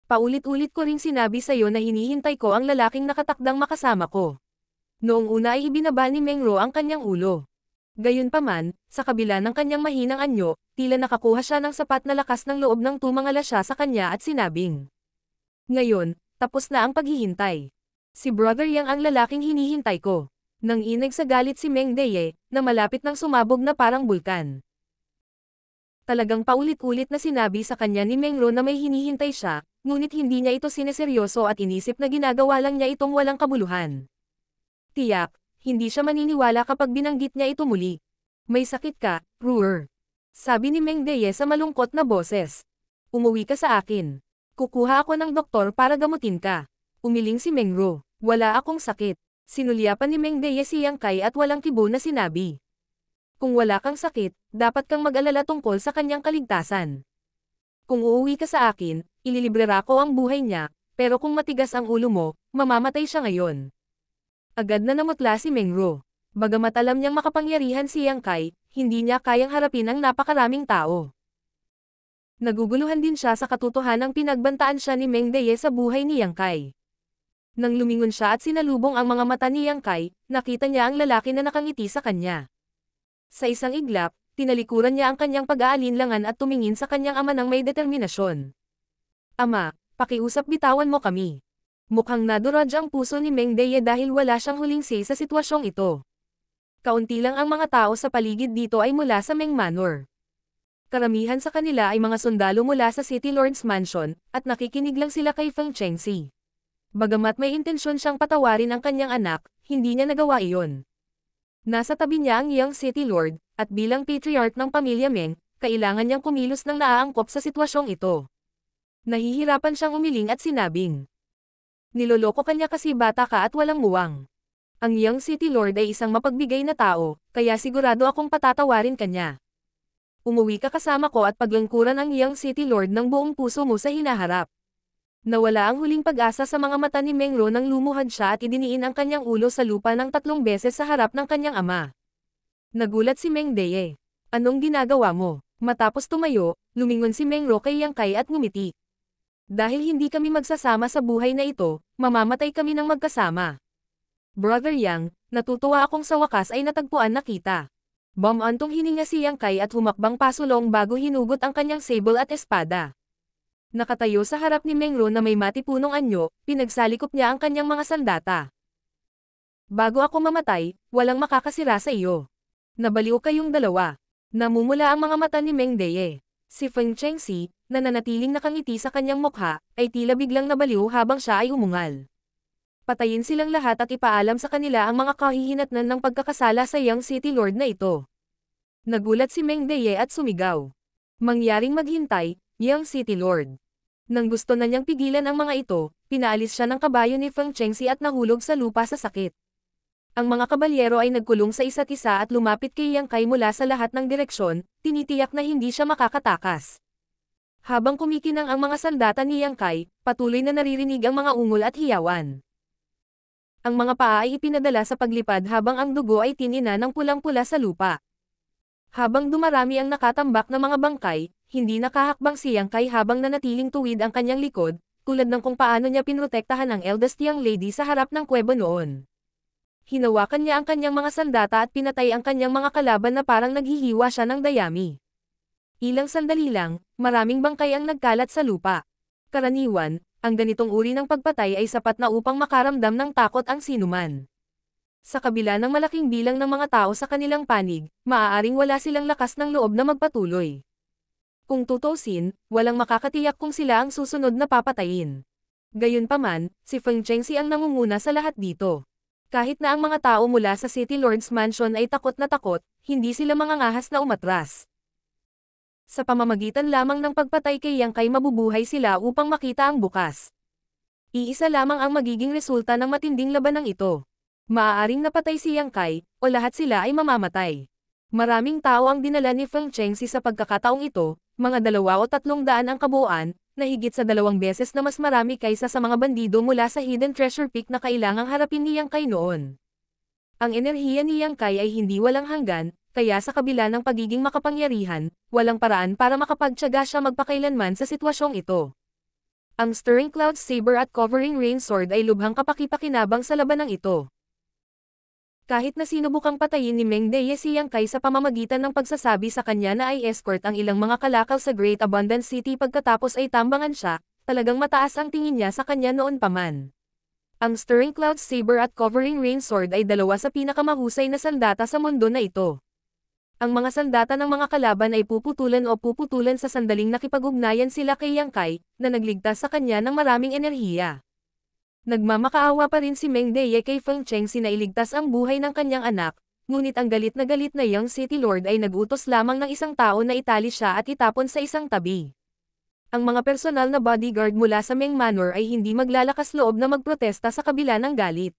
Paulit-ulit ko ring sinabi sa'yo na hinihintay ko ang lalaking nakatakdang makasama ko. Noong una ay ibinaba ni Mengro ang kanyang ulo. Gayunpaman, sa kabila ng kanyang mahinang anyo, tila nakakuha siya ng sapat na lakas ng loob nang tumangala siya sa kanya at sinabing, "Ngayon, tapos na ang paghihintay. Si Brother Yang ang lalaking hinihintay ko." Nang inag sa galit si Meng Deye, na malapit nang sumabog na parang bulkan. Talagang paulit-ulit na sinabi sa kanya ni Mengro na may hinihintay siya, ngunit hindi niya ito sineseryoso at inisip na ginagawa lang niya itong walang kabuluhan. Tiyak, hindi siya maniniwala kapag binanggit niya ito muli. "May sakit ka, Ruer," sabi ni Meng Deye sa malungkot na boses. "Umuwi ka sa akin. Kukuha ako ng doktor para gamutin ka." Umiling si Mengro. "Wala akong sakit." Sinulyapan ni Meng Deye si Yang Kai at walang kibo na sinabi, "Kung wala kang sakit, dapat kang mag-alala tungkol sa kanyang kaligtasan. Kung uuwi ka sa akin, ililibrera ko ang buhay niya, pero kung matigas ang ulo mo, mamamatay siya ngayon." Agad na namutla si Mengro. Bagamat alam niyang makapangyarihan si Yang Kai, hindi niya kayang harapin ang napakaraming tao. Naguguluhan din siya sa katotohanang pinagbantaan siya ni Meng Deye sa buhay ni Yang Kai. Nang lumingon siya at sinalubong ang mga mata ni Yang Kai, nakita niya ang lalaki na nakangiti sa kanya. Sa isang iglap, tinalikuran niya ang kanyang pag-aalinlangan at tumingin sa kanyang ama ng may determinasyon. "Ama, pakiusap bitawan mo kami." Mukhang nadurog ang puso ni Meng Deye dahil wala siyang huling say sa sitwasyong ito. Kaunti lang ang mga tao sa paligid dito ay mula sa Meng Manor. Karamihan sa kanila ay mga sundalo mula sa City Lord's Mansion, at nakikinig lang sila kay Feng Chengxi. Bagamat may intensyon siyang patawarin ang kanyang anak, hindi niya nagawa iyon. Nasa tabi niya ang Young City Lord, at bilang patriarch ng pamilya Meng, kailangan niyang kumilos ng naaangkop sa sitwasyong ito. Nahihirapan siyang umiling at sinabing, "Niloloko kanya kasi bata ka at walang muwang. Ang Young City Lord ay isang mapagbigay na tao, kaya sigurado akong patatawarin kanya. Umuwi ka kasama ko at paglangkuran ang Young City Lord ng buong puso mo sa hinaharap." Nawala ang huling pag-asa sa mga mata ni Mengro nang lumuhad siya at idiniin ang kanyang ulo sa lupa ng 3 beses sa harap ng kanyang ama. Nagulat si Meng Deye. "Anong ginagawa mo?" Matapos tumayo, lumingon si Mengro kay Yang Kai at ngumiti. "Dahil hindi kami magsasama sa buhay na ito, mamamatay kami ng magkasama. Brother Yang, natutuwa akong sa wakas ay natagpuan na kita." Bumantong hininga si Yang Kai at humakbang pasulong bago hinugot ang kanyang sable at espada. Nakatayo sa harap ni Mengro na may matipunong anyo, pinagsalikop niya ang kanyang mga sandata. "Bago ako mamatay, walang makakasira sa iyo. Nabaliw kayong dalawa." Namumula ang mga mata ni Meng Deye. Si Feng Chengxi, na nanatiling nakangiti sa kanyang mukha, ay tila biglang nabaliw habang siya ay umungal. Patayin silang lahat at ipaalam sa kanila ang mga kahihinatnan ng pagkakasala sa Young City Lord na ito. Nagulat si Meng Deye at sumigaw, "Mangyaring maghintay, Young City Lord." Nang gusto na niyang pigilan ang mga ito, pinaalis siya ng kabayo ni Feng Chengxi at nahulog sa lupa sa sakit. Ang mga kabalyero ay nagkulong sa isa't isa at lumapit kay Yang Kai mula sa lahat ng direksyon, tinitiyak na hindi siya makakatakas. Habang kumikinang ang mga sandata ni Yang Kai, patuloy na naririnig ang mga ungol at hiyawan. Ang mga paa ay ipinadala sa paglipad habang ang dugo ay tinina ng pulang-pula sa lupa. Habang dumarami ang nakatambak na mga bangkay, hindi nakahakbang si Yang Kai habang nanatiling tuwid ang kanyang likod, tulad ng kung paano niya pinrotektahan ang eldest young lady sa harap ng kuweba noon. Hinawakan niya ang kanyang mga sandata at pinatay ang kanyang mga kalaban na parang naghihiwa siya ng dayami. Ilang sandali lang, maraming bangkay ang nagkalat sa lupa. Karaniwan, ang ganitong uri ng pagpatay ay sapat na upang makaramdam ng takot ang sinuman. Sa kabila ng malaking bilang ng mga tao sa kanilang panig, maaaring wala silang lakas ng loob na magpatuloy. Kung tutusin, walang makakatiyak kung sila ang susunod na papatayin. Gayunpaman, si Feng Chengxi ang nangunguna sa lahat dito. Kahit na ang mga tao mula sa City Lord's Mansion ay takot na takot, hindi sila mangangahas na umatras. Sa pamamagitan lamang ng pagpatay kay Yang Kai mabubuhay sila upang makita ang bukas. Iisa lamang ang magiging resulta ng matinding labanang ito. Maaaring napatay si Yang Kai, o lahat sila ay mamamatay. Maraming tao ang dinala ni Feng Chengxi sa pagkakataong ito, mga 200 o 300 ang kabuuan, na higit sa 2 beses na mas marami kaysa sa mga bandido mula sa Hidden Treasure Peak na kailangang harapin ni Yang Kai noon. Ang enerhiya ni Yang Kai ay hindi walang hanggan, kaya sa kabila ng pagiging makapangyarihan, walang paraan para makapagtiyaga siya magpakailanman sa sitwasyong ito. Ang Stirring Cloud Saber at Covering Rain Sword ay lubhang kapaki-pakinabang sa labanang ito. Kahit na sinubukang patayin ni Meng Deye si Yang Kai sa pamamagitan ng pagsasabi sa kanya na ay escort ang ilang mga kalakal sa Great Abundance City pagkatapos ay tambangan siya, talagang mataas ang tingin niya sa kanya noon pa man. Ang Stirring Cloud Saber at Covering Rain Sword ay dalawa sa pinakamahusay na sandata sa mundo na ito. Ang mga sandata ng mga kalaban ay puputulan sa sandaling nakipag-ugnayan sila kay Yang Kai, na nagligtas sa kanya ng maraming enerhiya. Nagmamakaawa pa rin si Meng Deye kay Feng Chengxi na iligtas ang buhay ng kanyang anak, ngunit ang galit na Young City Lord ay nagutos lamang ng isang tao na itali siya at itapon sa isang tabi. Ang mga personal na bodyguard mula sa Meng Manor ay hindi maglalakas loob na magprotesta sa kabila ng galit.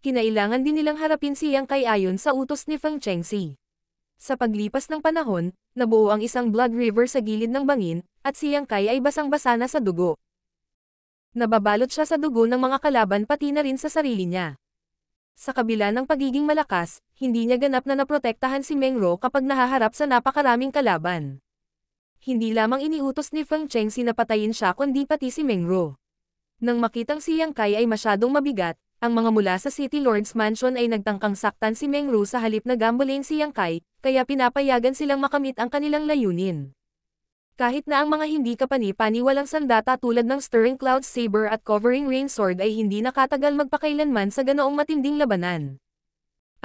Kinailangan din nilang harapin si Yang Kai ayon sa utos ni Feng Chengxi. Sa paglipas ng panahon, nabuo ang isang blood river sa gilid ng bangin, at si Yang Kai ay basang-basa na sa dugo. Nababalot siya sa dugo ng mga kalaban pati na rin sa sarili niya. Sa kabila ng pagiging malakas, hindi niya ganap na naprotektahan si Meng Ro kapag nahaharap sa napakaraming kalaban. Hindi lamang iniutos ni Feng Chengxi na patayin siya kundi pati si Meng Ro. Nang makitang si Yang Kai ay masyadong mabigat, ang mga mula sa City Lord's Mansion ay nagtangkang saktan si Meng Ro sa halip na gambolain si Yang Kai, kaya pinapayagan silang makamit ang kanilang layunin. Kahit na ang mga hindi kapani-paniwalang sandata tulad ng Stirring Cloud Saber at Covering Rain Sword ay hindi nakatagal magpakailanman sa ganoong matinding labanan.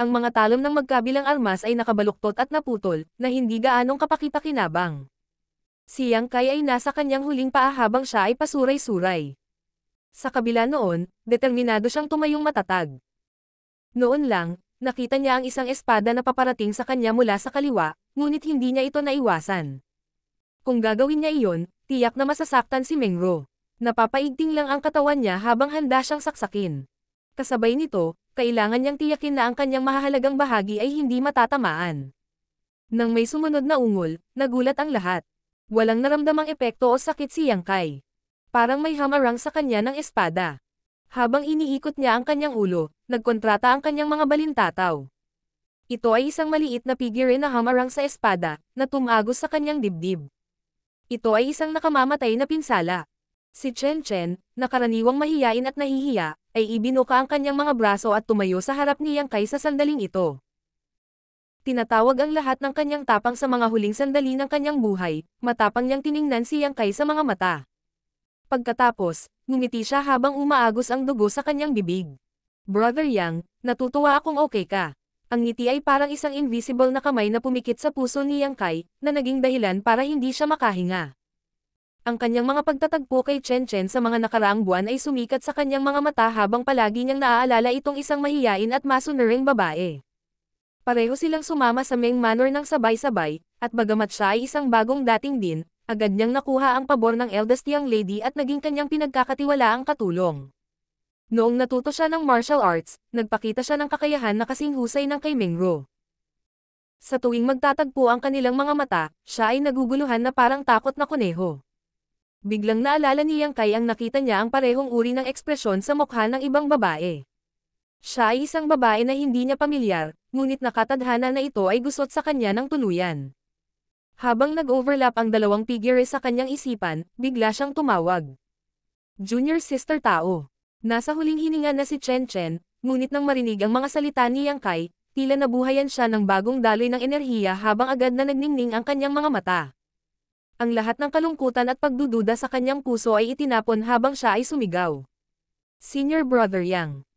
Ang mga talon ng magkabilang armas ay nakabaluktot at naputol, na hindi gaanong kapaki-pakinabang. Si Yang Kai ay nasa kanyang huling paa habang siya ay pasuray-suray. Sa kabila noon, determinado siyang tumayong matatag. Noon lang, nakita niya ang isang espada na paparating sa kanya mula sa kaliwa, ngunit hindi niya ito naiwasan. Kung gagawin niya iyon, tiyak na masasaktan si Meng Ro. Napapaigting lang ang katawan niya habang handa siyang saksakin. Kasabay nito, kailangan niyang tiyakin na ang kanyang mahahalagang bahagi ay hindi matatamaan. Nang may sumunod na ungol, nagulat ang lahat. Walang naramdamang epekto o sakit si Yang Kai. Parang may hamarang sa kanya ng espada. Habang iniikot niya ang kanyang ulo, nagkontrata ang kanyang mga balintataw. Ito ay isang maliit na figure na hamarang sa espada, na tumagos sa kanyang dibdib. Ito ay isang nakamamatay na pinsala. Si Chen Chen, na karaniwang mahiyain at nahihiya, ay ibinuka ang kanyang mga braso at tumayo sa harap ni Yang Kai sa sandaling ito. Tinatawag ang lahat ng kanyang tapang sa mga huling sandali ng kanyang buhay, matapang niyang tiningnan si Yang Kai sa mga mata. Pagkatapos, ngumiti siya habang umaagos ang dugo sa kanyang bibig. Brother Yang, natutuwa akong okay ka. Ang ngiti ay parang isang invisible na kamay na pumikit sa puso ni Yang Kai, na naging dahilan para hindi siya makahinga. Ang kanyang mga pagtatagpo kay Chen Chen sa mga nakaraang buwan ay sumikat sa kanyang mga mata habang palagi niyang naaalala itong isang mahiyain at masunuring babae. Pareho silang sumama sa Meng Manor ng sabay-sabay, at bagamat siya ay isang bagong dating din, agad niyang nakuha ang pabor ng eldest young lady at naging kanyang pinagkakatiwalaang katulong. Noong natuto siya ng martial arts, nagpakita siya ng kakayahan na kasing husay ng kay Meng Ro. Sa tuwing magtatagpo ang kanilang mga mata, siya ay naguguluhan na parang takot na kuneho. Biglang naalala ni Yang Kai ang nakita niya ang parehong uri ng ekspresyon sa mukha ng ibang babae. Siya ay isang babae na hindi niya pamilyar, ngunit nakatadhana na ito ay gusot sa kanya ng tuluyan. Habang nag-overlap ang dalawang figure sa kanyang isipan, bigla siyang tumawag. Junior Sister Tao. Nasa huling hininga na si Chen Chen, ngunit nang marinig ang mga salita ni Yang Kai, tila nabuhayan siya ng bagong daloy ng enerhiya habang agad na nagningning ang kanyang mga mata. Ang lahat ng kalungkutan at pagdududa sa kanyang puso ay itinapon habang siya ay sumigaw. Senior Brother Yang.